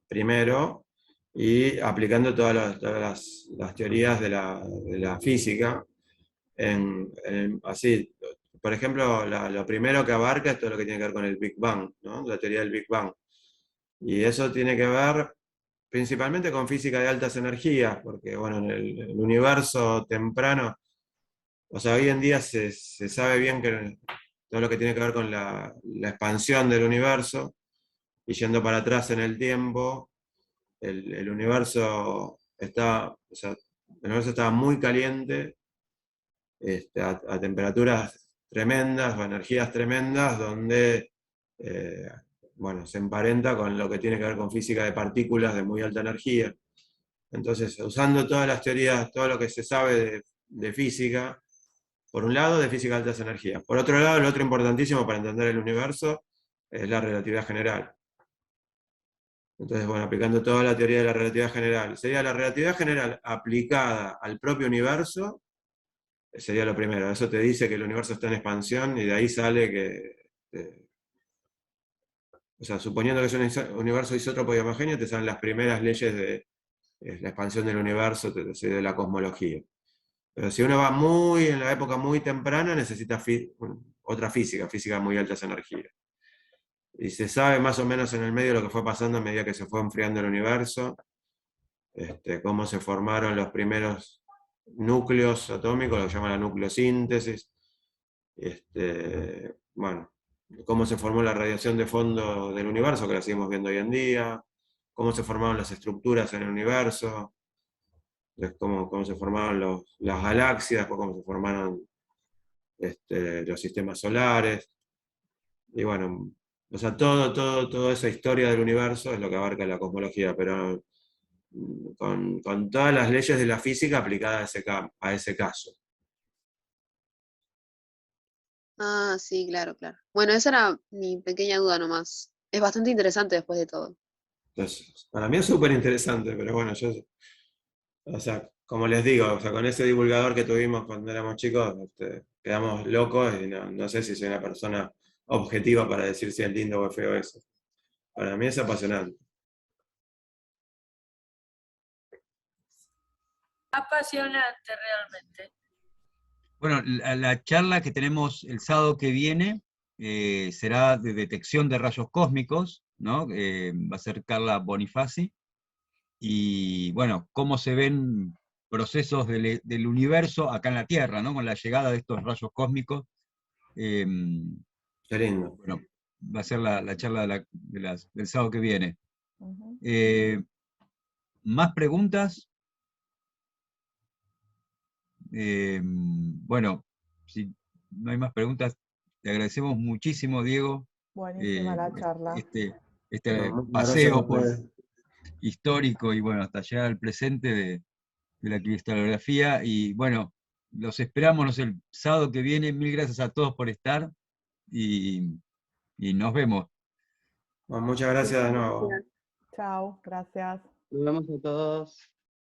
primero y aplicando todas las teorías de la física. Así, por ejemplo, lo primero que abarca es todo lo que tiene que ver con el Big Bang, ¿no? La teoría del Big Bang. Y eso tiene que ver principalmente con física de altas energías, porque bueno, en el universo temprano, o sea, hoy en día se sabe bien que todo lo que tiene que ver con la expansión del universo, y yendo para atrás en el tiempo, el universo o sea, el universo estaba muy caliente, a temperaturas tremendas o energías tremendas, donde bueno, se emparenta con lo que tiene que ver con física de partículas de muy alta energía. Entonces, usando todas las teorías, todo lo que se sabe de física, por un lado, de física de altas energías. Por otro lado, lo otro importantísimo para entender el universo es la relatividad general. Entonces, bueno, aplicando toda la teoría de la relatividad general. Sería la relatividad general aplicada al propio universo, sería lo primero. Eso te dice que el universo está en expansión y de ahí sale que o sea, suponiendo que es un universo isótropo y homogéneo, te salen las primeras leyes de la expansión del universo, de la cosmología. Pero si uno va en la época muy temprana, necesita otra física muy altas energías. Y se sabe más o menos en el medio lo que fue pasando a medida que se fue enfriando el universo, cómo se formaron los primeros núcleos atómicos, lo que llaman la nucleosíntesis, bueno, cómo se formó la radiación de fondo del universo, que la seguimos viendo hoy en día, cómo se formaron las estructuras en el universo, cómo se formaron las galaxias, cómo se formaron los sistemas solares, y bueno, o sea, toda esa historia del universo es lo que abarca la cosmología, pero con todas las leyes de la física aplicadas a ese caso. Ah, sí, claro, claro. Bueno, esa era mi pequeña duda nomás. Es bastante interesante después de todo. Entonces, para mí es súper interesante, pero bueno, o sea, como les digo, o sea, con ese divulgador que tuvimos cuando éramos chicos, quedamos locos y no sé si soy una persona objetiva para decir si es lindo o es feo eso. Para mí es apasionante. Apasionante realmente. Bueno, la charla que tenemos el sábado que viene será de detección de rayos cósmicos, ¿no? Va a ser Carla Bonifaci. Y bueno, cómo se ven procesos del universo acá en la Tierra, ¿no? Con la llegada de estos rayos cósmicos. Qué lindo. Bueno, va a ser la charla del sábado que viene. Ujú. ¿Más preguntas? Bueno, si no hay más preguntas, te agradecemos muchísimo, Diego, Buenísima la charla. este Muchas gracias a paseo ustedes. histórico y bueno, hasta llegar al presente de la cristalografía. Y bueno, los esperamos no sé, el sábado que viene. Mil gracias a todos por estar y nos vemos. Bueno, muchas gracias de nuevo. Gracias. Chao, gracias. Nos vemos a todos.